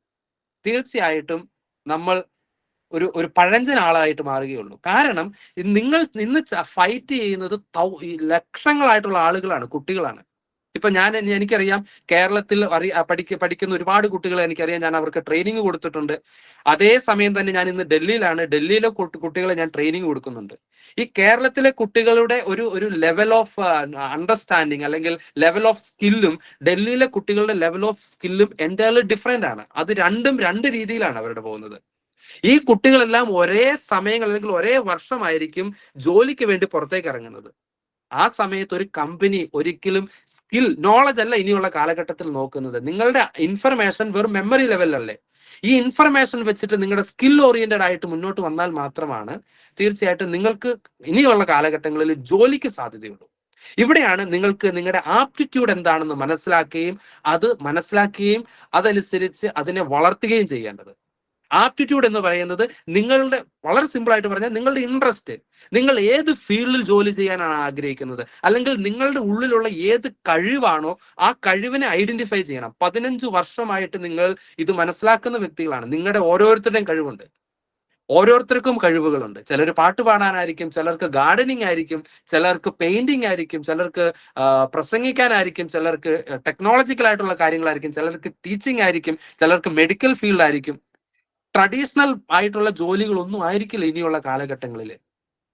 തീർച്ചയായിട്ടും നമ്മൾ ഒരു പഴഞ്ചൻ ആളായിട്ട് മാറുകയുള്ളൂ. കാരണം നിങ്ങൾ ഇന്ന് ഫൈറ്റ് ചെയ്യുന്നത് ലക്ഷങ്ങളായിട്ടുള്ള ആളുകളാണ്, കുട്ടികളാണ്. ഇപ്പൊ എനിക്കറിയാം, കേരളത്തിൽ പഠിക്കുന്ന ഒരുപാട് കുട്ടികളെ എനിക്കറിയാം. ഞാൻ അവർക്ക് ട്രെയിനിങ് കൊടുത്തിട്ടുണ്ട്. അതേ സമയം തന്നെ ഞാൻ ഇന്ന് ഡൽഹിയിലാണ്. ഡൽഹിയിലെ കുട്ടികളെ ഞാൻ ട്രെയിനിങ് കൊടുക്കുന്നുണ്ട്. ഈ കേരളത്തിലെ കുട്ടികളുടെ ഒരു ലെവൽ ഓഫ് അണ്ടർസ്റ്റാൻഡിങ് അല്ലെങ്കിൽ ലെവൽ ഓഫ് സ്കില്ലും ഡൽഹിയിലെ കുട്ടികളുടെ ലെവൽ ഓഫ് സ്കില്ലും എൻറ്റയർലി ഡിഫറെന്റ് ആണ്. അത് രണ്ട് രീതിയിലാണ് അവരുടെ പോകുന്നത്. ഈ കുട്ടികളെല്ലാം ഒരേ സമയങ്ങൾ അല്ലെങ്കിൽ ഒരേ വർഷമായിരിക്കും ജോലിക്ക് വേണ്ടി പുറത്തേക്ക് ഇറങ്ങുന്നത്. ആ സമയത്ത് ഒരു കമ്പനി ഒരിക്കലും സ്കിൽ നോളജ് അല്ല ഇനിയുള്ള കാലഘട്ടത്തിൽ നോക്കുന്നത്. നിങ്ങളുടെ ഇൻഫർമേഷൻ വെറും മെമ്മറി ലെവലല്ലേ. ഈ ഇൻഫർമേഷൻ വെച്ചിട്ട് നിങ്ങളുടെ സ്കിൽ ഓറിയന്റഡ് ആയിട്ട് മുന്നോട്ട് വന്നാൽ മാത്രമാണ് തീർച്ചയായിട്ടും നിങ്ങൾക്ക് ഇനിയുള്ള കാലഘട്ടങ്ങളിൽ ജോലിക്ക് സാധ്യതയുള്ളൂ. ഇവിടെയാണ് നിങ്ങൾക്ക് നിങ്ങളുടെ ആപ്റ്റിറ്റ്യൂഡ് എന്താണെന്ന് മനസ്സിലാക്കുകയും അതനുസരിച്ച് അതിനെ വളർത്തുകയും ചെയ്യേണ്ടത്. ആപ്റ്റിറ്റ്യൂഡ് എന്ന് പറയുന്നത് നിങ്ങളുടെ, വളരെ സിമ്പിൾ ആയിട്ട് പറഞ്ഞാൽ, നിങ്ങളുടെ ഇൻട്രസ്റ്റ്, നിങ്ങൾ ഏത് ഫീൽഡിൽ ജോലി ചെയ്യാനാണ് ആഗ്രഹിക്കുന്നത്, അല്ലെങ്കിൽ നിങ്ങളുടെ ഉള്ളിലുള്ള ഏത് കഴിവാണോ ആ കഴിവിനെ ഐഡന്റിഫൈ ചെയ്യണം. 15 വർഷമായിട്ട് നിങ്ങൾ ഇത് മനസ്സിലാക്കുന്ന വ്യക്തികളാണ്. നിങ്ങളുടെ ഓരോരുത്തരുടെയും കഴിവുണ്ട്, ഓരോരുത്തർക്കും കഴിവുകളുണ്ട്. ചിലർ പാട്ട് പാടാനായിരിക്കും, ചിലർക്ക് ഗാർഡനിങ് ആയിരിക്കും, ചിലർക്ക് പെയിന്റിങ് ആയിരിക്കും, ചിലർക്ക് പ്രസംഗിക്കാനായിരിക്കും, ചിലർക്ക് ടെക്നോളജിക്കൽ ആയിട്ടുള്ള കാര്യങ്ങളായിരിക്കും, ചിലർക്ക് ടീച്ചിങ് ആയിരിക്കും, ചിലർക്ക് മെഡിക്കൽ ഫീൽഡ് ആയിരിക്കും. ട്രഡീഷണൽ ആയിട്ടുള്ള ജോലികളൊന്നും ആയിരിക്കില്ല ഇനിയുള്ള കാലഘട്ടങ്ങളിൽ.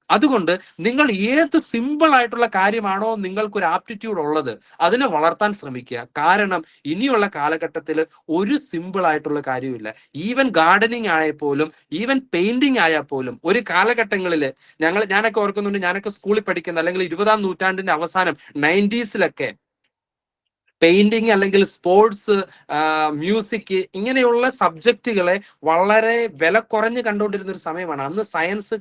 അതുകൊണ്ട് നിങ്ങൾ ഏത് സിമ്പിൾ ആയിട്ടുള്ള കാര്യമാണോ നിങ്ങൾക്കൊരു ആപ്റ്റിറ്റ്യൂഡ് ഉള്ളത് അതിനെ വളർത്താൻ ശ്രമിക്കുക. കാരണം ഇനിയുള്ള കാലഘട്ടത്തിൽ ഒരു സിമ്പിൾ ആയിട്ടുള്ള കാര്യമില്ല. ഈവൻ ഗാർഡനിങ് ആയപ്പോലും, ഈവൻ പെയിന്റിങ് ആയാൽ പോലും ഒരു കാലഘട്ടങ്ങളിൽ ഞാനൊക്കെ ഓർക്കുന്നുണ്ട്, ഞാനൊക്കെ സ്കൂളിൽ പഠിക്കുന്ന അല്ലെങ്കിൽ 20ാം നൂറ്റാണ്ടിന്റെ അവസാനം 90s പെയിന്റിങ് അല്ലെങ്കിൽ സ്പോർട്സ്, മ്യൂസിക്, ഇങ്ങനെയുള്ള സബ്ജക്റ്റുകളെ വളരെ വില കുറഞ്ഞ് കണ്ടുകൊണ്ടിരുന്ന ഒരു സമയമാണ്. അന്ന് സയൻസ്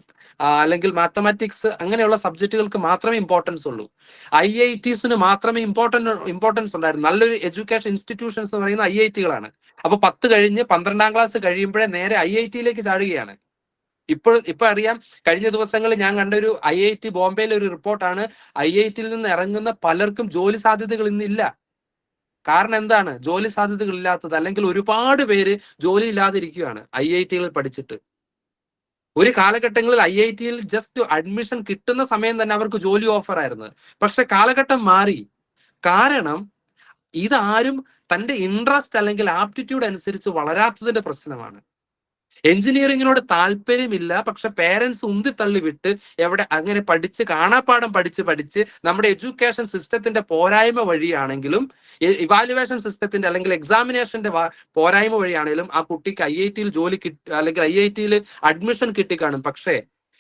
അല്ലെങ്കിൽ മാത്തമാറ്റിക്സ് അങ്ങനെയുള്ള സബ്ജക്റ്റുകൾക്ക് മാത്രമേ ഇമ്പോർട്ടൻസ് ഉള്ളൂ. IITസിന് മാത്രമേ ഇമ്പോർട്ടൻസ് ഉണ്ടായിരുന്നു. നല്ലൊരു എഡ്യൂക്കേഷൻ ഇൻസ്റ്റിറ്റ്യൂഷൻസ് എന്ന് പറയുന്ന IITകളാണ്. അപ്പൊ 10 കഴിഞ്ഞ് 12ാം ക്ലാസ് കഴിയുമ്പോഴേ നേരെ IITയിലേക്ക് ചാടുകയാണ്. ഇപ്പൊ അറിയാം, കഴിഞ്ഞ ദിവസങ്ങളിൽ ഞാൻ കണ്ട ഒരു IIT ബോംബെയിലെ ഒരു റിപ്പോർട്ടാണ്, IITയിൽ നിന്ന് ഇറങ്ങുന്ന പലർക്കും ജോലി സാധ്യതകൾ ഇന്നില്ല. കാരണം എന്താണ്? ജോലി സാധ്യതകൾ ഇല്ലാത്തത്, അല്ലെങ്കിൽ ഒരുപാട് പേര് ജോലി ഇല്ലാതിരിക്കുകയാണ് IITകളിൽ പഠിച്ചിട്ട്. ഒരു കാലഘട്ടങ്ങളിൽ IITയിൽ ജസ്റ്റ് അഡ്മിഷൻ കിട്ടുന്ന സമയം തന്നെ അവർക്ക് ജോലി ഓഫർ ആയിരുന്നു. പക്ഷെ കാലഘട്ടം മാറി. കാരണം ഇതാരും തന്റെ ഇൻട്രസ്റ്റ് അല്ലെങ്കിൽ ആപ്റ്റിറ്റ്യൂഡ് അനുസരിച്ച് വളരാത്തതിന്റെ പ്രശ്നമാണ്. എഞ്ചിനീയറിങ്ങിനോട് താല്പര്യമില്ല, പക്ഷെ പേരൻസ് ഉന്തിത്തള്ളി വിട്ട് അങ്ങനെ കാണാപ്പാഠം പഠിച്ച് നമ്മുടെ എഡ്യൂക്കേഷൻ സിസ്റ്റത്തിന്റെ പോരായ്മ വഴിയാണെങ്കിലും, ഇവാലുവേഷൻ സിസ്റ്റത്തിന്റെ അല്ലെങ്കിൽ എക്സാമിനേഷന്റെ പോരായ്മ വഴിയാണെങ്കിലും ആ കുട്ടിക്ക് IITയിൽ ജോലി അല്ലെങ്കിൽ IITയിൽ അഡ്മിഷൻ കിട്ടിക്കാണും. പക്ഷേ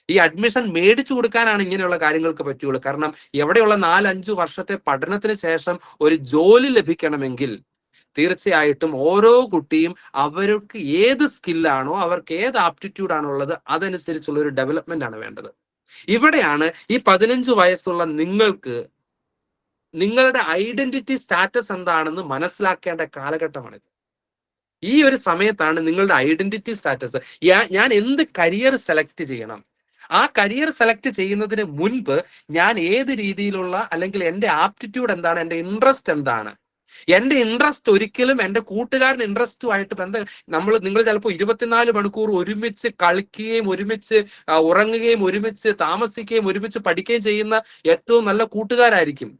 ഈ അഡ്മിഷൻ മേടിച്ചു കൊടുക്കാനാണ് ഇങ്ങനെയുള്ള കാര്യങ്ങൾക്ക് പറ്റുള്ളൂ. കാരണം എവിടെയുള്ള 4-5 വർഷത്തെ പഠനത്തിന് ശേഷം ഒരു ജോലി ലഭിക്കണമെങ്കിൽ തീർച്ചയായിട്ടും ഓരോ കുട്ടിയും അവർക്ക് ഏത് സ്കില്ലാണോ, അവർക്ക് ഏത് ആപ്റ്റിറ്റ്യൂഡ് ആണോ ഉള്ളത് അതനുസരിച്ചുള്ള ഒരു ഡെവലപ്മെന്റ് ആണ് വേണ്ടത്. ഇവിടെയാണ് ഈ 15 വയസ്സുള്ള നിങ്ങൾക്ക് നിങ്ങളുടെ ഐഡന്റിറ്റി സ്റ്റാറ്റസ് എന്താണെന്ന് മനസ്സിലാക്കേണ്ട കാലഘട്ടമാണിത്. ഈ ഒരു സമയത്താണ് നിങ്ങളുടെ ഐഡന്റിറ്റി സ്റ്റാറ്റസ്, ഞാൻ എന്ത് കരിയർ സെലക്ട് ചെയ്യണം, ആ കരിയർ സെലക്ട് ചെയ്യുന്നതിന് മുൻപ് ഞാൻ ഏത് രീതിയിലുള്ള, അല്ലെങ്കിൽ എൻ്റെ ആപ്റ്റിറ്റ്യൂഡ് എന്താണ്, എൻ്റെ ഇൻട്രസ്റ്റ് എന്താണ്. എന്റെ ഇൻട്രസ്റ്റ് ഒരിക്കലും എന്റെ കൂട്ടുകാരൻ ഇൻട്രസ്റ്റുമായിട്ട് നിങ്ങൾ ചിലപ്പോൾ 24 മണിക്കൂർ ഒരുമിച്ച് കളിക്കുകയും ഒരുമിച്ച് ഉറങ്ങുകയും ഒരുമിച്ച് താമസിക്കുകയും ഒരുമിച്ച് പഠിക്കുകയും ചെയ്യുന്ന ഏറ്റവും നല്ല കൂട്ടുകാരായിരിക്കും.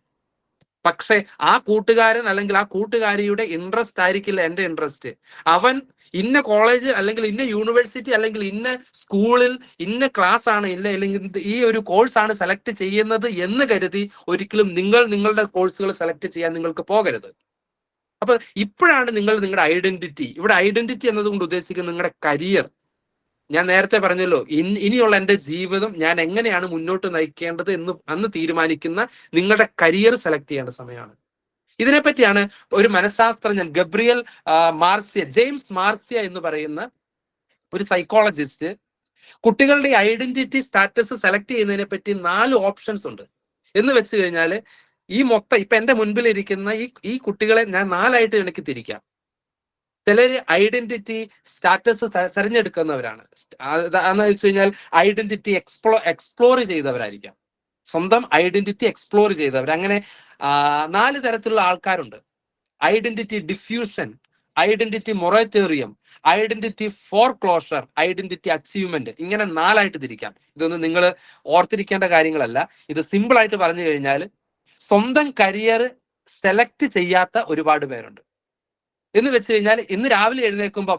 പക്ഷെ ആ കൂട്ടുകാരൻ അല്ലെങ്കിൽ ആ കൂട്ടുകാരിയുടെ ഇൻട്രസ്റ്റ് ആയിരിക്കില്ല എന്റെ ഇൻട്രസ്റ്റ്. അവൻ ഇന്ന കോളേജ് അല്ലെങ്കിൽ ഇന്ന യൂണിവേഴ്സിറ്റി അല്ലെങ്കിൽ ഇന്ന സ്കൂളിൽ ഇന്ന ക്ലാസ് ആണ് ഇല്ല അല്ലെങ്കിൽ ഈ ഒരു കോഴ്സ് ആണ് സെലക്ട് ചെയ്യുന്നത് എന്ന് കരുതി ഒരിക്കലും നിങ്ങൾ നിങ്ങളുടെ കോഴ്സുകൾ സെലക്ട് ചെയ്യാൻ നിങ്ങൾക്ക് പോകരുത്. അപ്പൊ ഇപ്പോഴാണ് നിങ്ങൾ നിങ്ങളുടെ ഐഡന്റിറ്റി, ഇവിടെ ഐഡന്റിറ്റി എന്നതുകൊണ്ട് ഉദ്ദേശിക്കുന്നത് നിങ്ങളുടെ കരിയർ. ഞാൻ നേരത്തെ പറഞ്ഞല്ലോ, ഇനിയുള്ള എൻ്റെ ജീവിതം ഞാൻ എങ്ങനെയാണ് മുന്നോട്ട് നയിക്കേണ്ടത് എന്ന് അന്ന് തീരുമാനിക്കുന്ന നിങ്ങളുടെ കരിയർ സെലക്ട് ചെയ്യേണ്ട സമയമാണ്. ഇതിനെപ്പറ്റിയാണ് ഒരു മനഃശാസ്ത്രജ്ഞൻ ഗബ്രിയൽ ജെയിംസ് മാർസിയ എന്ന് പറയുന്ന ഒരു സൈക്കോളജിസ്റ്റ് കുട്ടികളുടെ ഐഡന്റിറ്റി സ്റ്റാറ്റസ് സെലക്ട് ചെയ്യുന്നതിനെ പറ്റി 4 ഓപ്ഷൻസ് ഉണ്ട് എന്ന് വെച്ച് കഴിഞ്ഞാൽ ഈ മൊത്തം ഇപ്പൊ എന്റെ മുൻപിൽ ഇരിക്കുന്ന ഈ കുട്ടികളെ ഞാൻ 4ആയിട്ട് എനിക്ക് തിരിക്കാം. ചിലര് ഐഡന്റിറ്റി സ്റ്റാറ്റസ് തെരഞ്ഞെടുക്കുന്നവരാണ്. എന്ന് വെച്ച് കഴിഞ്ഞാൽ ഐഡന്റിറ്റി എക്സ്പ്ലോർ ചെയ്തവരായിരിക്കാം, സ്വന്തം ഐഡന്റിറ്റി എക്സ്പ്ലോർ ചെയ്തവർ. അങ്ങനെ 4 തരത്തിലുള്ള ആൾക്കാരുണ്ട്. Identity diffusion, identity moratorium, identity foreclosure, identity achievement. ഇങ്ങനെ 4ആയിട്ട് തിരിക്കാം. ഇതൊന്നും നിങ്ങൾ ഓർത്തിരിക്കേണ്ട കാര്യങ്ങളല്ല. ഇത് സിമ്പിൾ ആയിട്ട് പറഞ്ഞു കഴിഞ്ഞാൽ സ്വന്തം കരിയർ സെലക്ട് ചെയ്യാത്ത ഒരുപാട് പേരുണ്ട്. എന്ന് വെച്ച് കഴിഞ്ഞാൽ ഇന്ന് രാവിലെ എഴുന്നേൽക്കുമ്പോൾ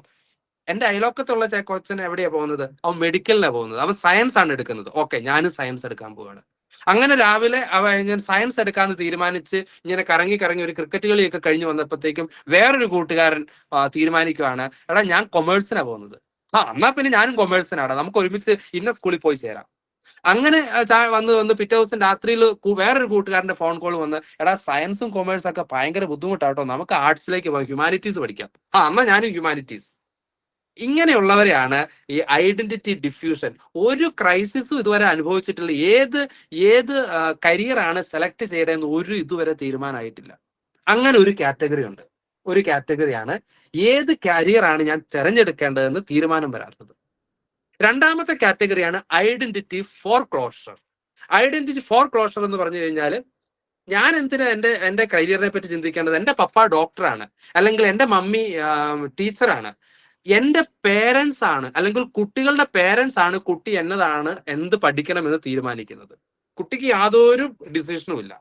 എന്റെ അയലോക്കത്തുള്ള കൊച്ചൻ എവിടെയാ പോകുന്നത്? അവൻ മെഡിക്കലിനാണ് പോകുന്നത്, അവൻ സയൻസ് ആണ് എടുക്കുന്നത്. ഓക്കെ, ഞാനും സയൻസ് എടുക്കാൻ പോവാണ്. അങ്ങനെ രാവിലെ ഞാൻ സയൻസ് എടുക്കാന്ന് തീരുമാനിച്ച് ഇങ്ങനെ കറങ്ങി ഒരു ക്രിക്കറ്റ് കളിയൊക്കെ കഴിഞ്ഞ് വന്നപ്പോഴത്തേക്കും വേറൊരു കൂട്ടുകാരൻ തീരുമാനിക്കുവാണ്, എടാ ഞാൻ കൊമേഴ്സിനാ പോകുന്നത്. എന്നാ പിന്നെ ഞാനും കൊമേഴ്സിനാടാ, നമുക്ക് ഒരുമിച്ച് ഇന്ന സ്കൂളിൽ പോയി ചേരാം. അങ്ങനെ വന്ന് പിറ്റേ ദിവസം രാത്രിയിൽ വേറൊരു കൂട്ടുകാരന്റെ ഫോൺ കോൾ വന്ന്, എടാ സയൻസും കൊമേഴ്സും ഒക്കെ ഭയങ്കര ബുദ്ധിമുട്ടാട്ടോ, നമുക്ക് ആർട്സിലേക്ക് പോകാം, ഹ്യൂമാനിറ്റീസ് പഠിക്കാം. എന്നാ ഞാനും ഹ്യൂമാനിറ്റീസ്. ഇങ്ങനെയുള്ളവരെയാണ് ഈ ഐഡന്റിറ്റി ഡിഫ്യൂഷൻ. ഒരു ക്രൈസിസും ഇതുവരെ അനുഭവിച്ചിട്ടില്ല. ഏത് കരിയറാണ് സെലക്ട് ചെയ്യേണ്ടതെന്ന് ഇതുവരെ തീരുമാനമായിട്ടില്ല. അങ്ങനെ ഒരു കാറ്റഗറി ഉണ്ട്. ഒരു കാറ്റഗറിയാണ് ഏത് കരിയറാണ് ഞാൻ തിരഞ്ഞെടുക്കേണ്ടതെന്ന് തീരുമാനം വരാത്തത്. രണ്ടാമത്തെ കാറ്റഗറിയാണ് ഐഡന്റിറ്റി ഫോർക്ലോഷർ. ഐഡന്റിറ്റി ഫോർക്ലോഷർ എന്ന് പറഞ്ഞു കഴിഞ്ഞാൽ ഞാൻ എന്തിനാ എന്റെ കരിയറിനെ പറ്റി ചിന്തിക്കേണ്ടത്? എന്റെ പപ്പ ഡോക്ടറാണ്, അല്ലെങ്കിൽ എന്റെ മമ്മി ടീച്ചറാണ്, എന്റെ പേരൻസ് ആണ് അല്ലെങ്കിൽ കുട്ടികളുടെ പേരൻസ് ആണ് കുട്ടി എന്ത് പഠിക്കണമെന്ന് തീരുമാനിക്കുന്നത്. കുട്ടിക്ക് യാതൊരു ഡിസിഷനും ഇല്ല,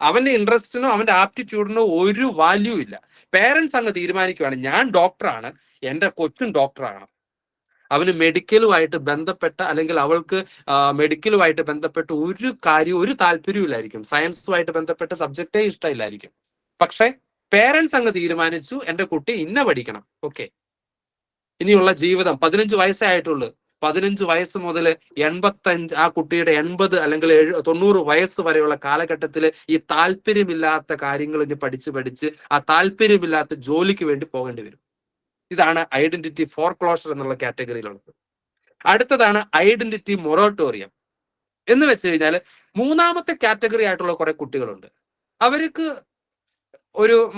അവന്റെ ഇൻട്രസ്റ്റിനോ അവന്റെ ആപ്റ്റിറ്റ്യൂഡിനോ ഒരു വാല്യൂ ഇല്ല. പേരൻസ് അങ്ങ് തീരുമാനിക്കുവാണ്, ഞാൻ ഡോക്ടറാണ്, എന്റെ കൊച്ചും ഡോക്ടറാണ്. അവന് മെഡിക്കലുമായിട്ട് ബന്ധപ്പെട്ട അല്ലെങ്കിൽ അവൾക്ക് മെഡിക്കലുമായിട്ട് ബന്ധപ്പെട്ട് ഒരു താല്പര്യവും ഇല്ലായിരിക്കും. സയൻസുമായിട്ട് ബന്ധപ്പെട്ട സബ്ജക്റ്റേ ഇഷ്ടമില്ലായിരിക്കും. പക്ഷെ പേരൻസ് അങ്ങ് തീരുമാനിച്ചു എന്റെ കുട്ടി ഇന്ന പഠിക്കണം. ഓക്കെ, ഇനിയുള്ള ജീവിതം 15 വയസ്സേ ആയിട്ടുള്ളൂ. 15 വയസ്സ് മുതൽ 85 ആ കുട്ടിയുടെ 80 അല്ലെങ്കിൽ 90 വയസ്സ് വരെയുള്ള കാലഘട്ടത്തിൽ ഈ താല്പര്യമില്ലാത്ത കാര്യങ്ങൾ ഇനി പഠിച്ച് ആ താല്പര്യമില്ലാത്ത ജോലിക്ക് വേണ്ടി പോകേണ്ടി വരും. ഇതാണ് ഐഡന്റിറ്റി ഫോർക്ലോഷർ എന്നുള്ള കാറ്റഗറിയിലുള്ളത്. അടുത്തതാണ് ഐഡന്റിറ്റി മൊറട്ടോറിയം. എന്ന് വെച്ച് കഴിഞ്ഞാൽ മൂന്നാമത്തെ കാറ്റഗറി ആയിട്ടുള്ള കുറെ കുട്ടികളുണ്ട്. അവർക്ക്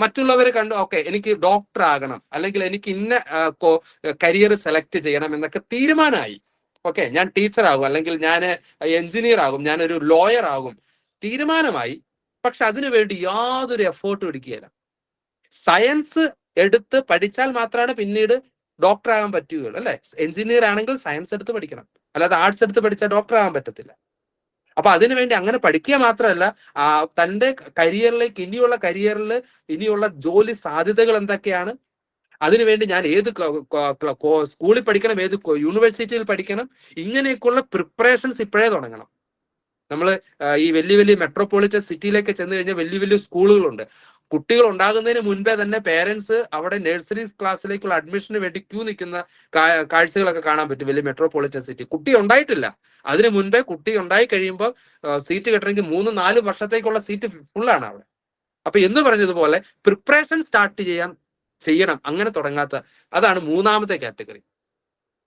മറ്റുള്ളവരെ കണ്ട് ഓക്കെ എനിക്ക് ഡോക്ടർ ആകണം, അല്ലെങ്കിൽ എനിക്ക് ഇന്ന കരിയർ സെലക്ട് ചെയ്യണം എന്നൊക്കെ തീരുമാനമായി. ഓക്കെ, ഞാൻ ടീച്ചർ ആകും, അല്ലെങ്കിൽ ഞാൻ എഞ്ചിനീയർ ആകും, ഞാനൊരു ലോയർ ആകും, തീരുമാനമായി. പക്ഷെ അതിനുവേണ്ടി യാതൊരു എഫേർട്ടും എടുക്കുകയില്ല. സയൻസ് എടുത്ത് പഠിച്ചാൽ മാത്രമാണ് പിന്നീട് ഡോക്ടർ ആകാൻ പറ്റുകയുള്ളൂ, അല്ലെ? എഞ്ചിനീയർ ആണെങ്കിൽ സയൻസ് എടുത്ത് പഠിക്കണം, അല്ലാതെ ആർട്സ് എടുത്ത് പഠിച്ചാൽ ഡോക്ടർ ആകാൻ പറ്റത്തില്ല. അപ്പൊ അതിനുവേണ്ടി അങ്ങനെ പഠിക്കുക മാത്രമല്ല, തന്റെ കരിയറിലേക്ക് ഇനിയുള്ള ജോലി സാധ്യതകൾ എന്തൊക്കെയാണ്, അതിനുവേണ്ടി ഞാൻ ഏത് സ്കൂളിൽ പഠിക്കണം, ഏത് യൂണിവേഴ്സിറ്റിയിൽ പഠിക്കണം, ഇങ്ങനെയൊക്കെയുള്ള പ്രിപ്പറേഷൻസ് ഇപ്പോഴേ തുടങ്ങണം. നമ്മൾ ഈ വലിയ മെട്രോപൊളിറ്റൻ സിറ്റിയിലേക്ക് ചെന്ന് കഴിഞ്ഞാൽ വലിയ സ്കൂളുകളുണ്ട്. കുട്ടികൾ ഉണ്ടാകുന്നതിന് മുൻപേ തന്നെ പേരൻസ് അവിടെ നഴ്സറി ക്ലാസ്സിലേക്കുള്ള അഡ്മിഷന് വേണ്ടി ക്യൂ നിൽക്കുന്ന കാഴ്ചകളൊക്കെ കാണാൻ പറ്റും വലിയ മെട്രോപൊളിറ്റൻ സിറ്റി. കുട്ടി ഉണ്ടായിട്ടില്ല, അതിനു മുൻപേ കുട്ടി ഉണ്ടായി കഴിയുമ്പോൾ സീറ്റ് കിട്ടണമെങ്കിൽ 3-4 വർഷത്തേക്കുള്ള സീറ്റ് ഫുള്ളാണ് അവിടെ. അപ്പൊ എന്ന് പറഞ്ഞതുപോലെ പ്രിപ്പറേഷൻ സ്റ്റാർട്ട് ചെയ്യണം അങ്ങനെ തുടങ്ങാത്ത, അതാണ് മൂന്നാമത്തെ കാറ്റഗറി.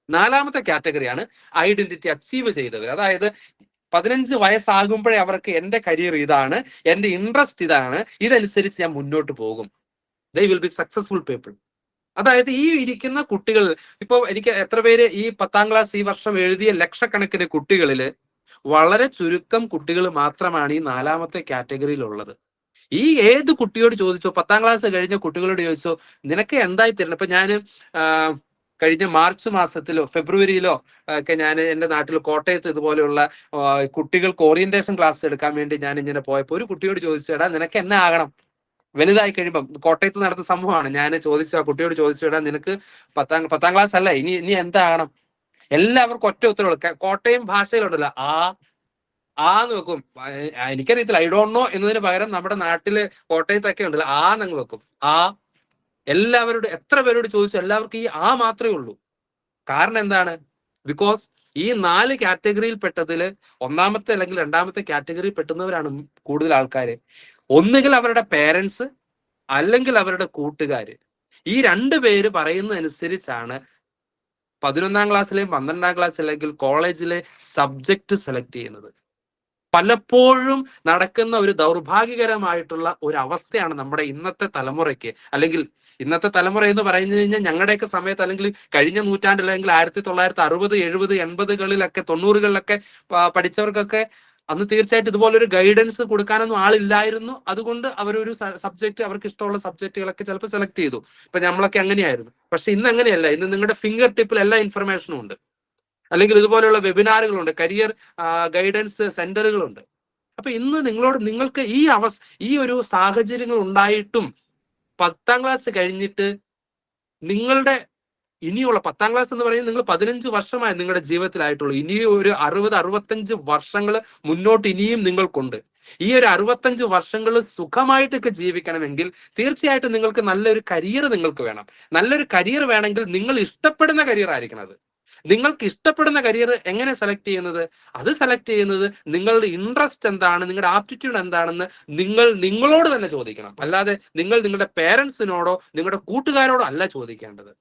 നാലാമത്തെ കാറ്റഗറിയാണ് ഐഡന്റിറ്റി അച്ചീവ് ചെയ്തവർ. അതായത് 15 വയസ്സാകുമ്പോഴേ അവർക്ക് എന്റെ കരിയർ ഇതാണ്, എന്റെ ഇൻട്രസ്റ്റ് ഇതാണ്, ഇതനുസരിച്ച് ഞാൻ മുന്നോട്ട് പോകും. They will be successful people. അതായത് ഈ ഇരിക്കുന്ന കുട്ടികൾ, ഇപ്പൊ എനിക്ക് എത്ര പേര് ഈ 10ാം ക്ലാസ് ഈ വർഷം എഴുതിയ ലക്ഷക്കണക്കിന് കുട്ടികളിൽ വളരെ ചുരുക്കം കുട്ടികൾ മാത്രമാണ് ഈ നാലാമത്തെ കാറ്റഗറിയിലുള്ളത്. ഈ ഏത് കുട്ടിയോട് ചോദിച്ചോ, 10ാം ക്ലാസ് കഴിഞ്ഞ കുട്ടികളോട് ചോദിച്ചോ, നിനക്ക് എന്തായി തരണം? ഇപ്പൊ ഞാൻ കഴിഞ്ഞ മാർച്ച് മാസത്തിലോ ഫെബ്രുവരിയിലോ ഒക്കെ ഞാൻ എൻ്റെ നാട്ടിൽ കോട്ടയത്ത് ഇതുപോലെയുള്ള കുട്ടികൾക്ക് ഓറിയന്റേഷൻ ക്ലാസ് എടുക്കാൻ വേണ്ടി ഞാൻ ഇങ്ങനെ പോയപ്പോൾ ഒരു കുട്ടിയോട് ചോദിച്ചേടാ നിനക്ക് എന്നെ ആകണം? വലുതായി കഴിയുമ്പം കോട്ടയത്ത് നടന്ന സംഭവമാണ്. ഞാൻ ചോദിച്ചു, ആ കുട്ടിയോട് ചോദിച്ചുവിടാ നിനക്ക് പത്താം ക്ലാസ് അല്ല, ഇനി ഇനി എന്താകണം? എല്ലാവർക്കും ഒറ്റ ഉത്തരവുള്ളൂ. കോട്ടയം ഭാഷയിലുണ്ടല്ലോ ആന്ന് വെക്കും. എനിക്കറിയത്തില്ല, ഐ ഡോണ്ട് നോ എന്നതിന് പകരം നമ്മുടെ നാട്ടില് കോട്ടയത്തൊക്കെ ഉണ്ടല്ലോ ആന്നങ്ങ് വെക്കും. എല്ലാവരോടും എത്ര പേരോട് ചോദിച്ചു എല്ലാവർക്കും ഈ മാത്രമേ ഉള്ളൂ. കാരണം എന്താണ്? ബിക്കോസ് ഈ 4 കാറ്റഗറിയിൽ പെട്ടതില് ഒന്നാമത്തെ അല്ലെങ്കിൽ രണ്ടാമത്തെ കാറ്റഗറിയിൽ പെട്ടുന്നവരാണ് കൂടുതൽ ആൾക്കാര്. ഒന്നുകിൽ അവരുടെ പേരൻസ് അല്ലെങ്കിൽ അവരുടെ കൂട്ടുകാര്. ഈ 2 പേര് പറയുന്നതനുസരിച്ചാണ് 11ാം ക്ലാസ്സിലെയും 12ാം ക്ലാസ് അല്ലെങ്കിൽ കോളേജിലെ സബ്ജക്ട് സെലക്ട് ചെയ്യുന്നത്. പലപ്പോഴും നടക്കുന്ന ഒരു ദൗർഭാഗ്യകരമായിട്ടുള്ള ഒരു അവസ്ഥയാണ് നമ്മുടെ ഇന്നത്തെ തലമുറയ്ക്ക്. അല്ലെങ്കിൽ ഇന്നത്തെ തലമുറ എന്ന് പറഞ്ഞു കഴിഞ്ഞാൽ ഞങ്ങളുടെയൊക്കെ സമയത്ത് അല്ലെങ്കിൽ കഴിഞ്ഞ നൂറ്റാണ്ടിൽ അല്ലെങ്കിൽ 1960, 70, 80കളിലൊക്കെ 90കളിലൊക്കെ പഠിച്ചവർക്കൊക്കെ അന്ന് തീർച്ചയായിട്ടും ഇതുപോലൊരു ഗൈഡൻസ് കൊടുക്കാനൊന്നും ആളില്ലായിരുന്നു. അതുകൊണ്ട് അവരൊരു സബ്ജക്ട്, അവർക്ക് ഇഷ്ടമുള്ള സബ്ജക്റ്റുകളൊക്കെ ചിലപ്പോൾ സെലക്ട് ചെയ്തു. ഇപ്പൊ നമ്മളൊക്കെ അങ്ങനെയായിരുന്നു. പക്ഷെ ഇന്ന് അങ്ങനെയല്ല. ഇന്ന് നിങ്ങളുടെ ഫിംഗർ ടിപ്പിൽ എല്ലാ ഇൻഫർമേഷനും ഉണ്ട്. അല്ലെങ്കിൽ ഇതുപോലെയുള്ള വെബിനാറുകളുണ്ട്, കരിയർ ഗൈഡൻസ് സെന്ററുകളുണ്ട്. അപ്പൊ ഇന്ന് നിങ്ങൾക്ക് ഈ ഒരു സാഹചര്യങ്ങൾ ഉണ്ടായിട്ടും 10ാം ക്ലാസ് കഴിഞ്ഞിട്ട് നിങ്ങളുടെ ഇനിയുള്ള 10ാം ക്ലാസ് എന്ന് പറയുന്നത് നിങ്ങൾ 15 വർഷമായി നിങ്ങളുടെ ജീവിതത്തിലായിട്ടുള്ളൂ. ഇനിയും ഒരു 60-65 വർഷങ്ങൾ മുന്നോട്ട് ഇനിയും നിങ്ങൾക്കുണ്ട്. ഈ ഒരു 65 വർഷങ്ങൾ സുഖമായിട്ടൊക്കെ ജീവിക്കണമെങ്കിൽ തീർച്ചയായിട്ടും നിങ്ങൾക്ക് നല്ലൊരു കരിയർ നിങ്ങൾക്ക് വേണം. നല്ലൊരു കരിയർ വേണമെങ്കിൽ നിങ്ങൾ ഇഷ്ടപ്പെടുന്ന കരിയർ ആയിരിക്കണം അത്. നിങ്ങൾക്ക് ഇഷ്ടപ്പെടുന്ന കരിയർ എങ്ങനെ സെലക്ട് ചെയ്യുന്നത്? അത് സെലക്ട് ചെയ്യുന്നത് നിങ്ങളുടെ ഇൻട്രസ്റ്റ് എന്താണ്, നിങ്ങളുടെ ആപ്റ്റിറ്റ്യൂഡ് എന്താണെന്ന് നിങ്ങളോട് തന്നെ ചോദിക്കണം. അല്ലാതെ നിങ്ങളുടെ പേരൻസിനോടോ നിങ്ങളുടെ കൂട്ടുകാരോടോ അല്ല ചോദിക്കേണ്ടത്.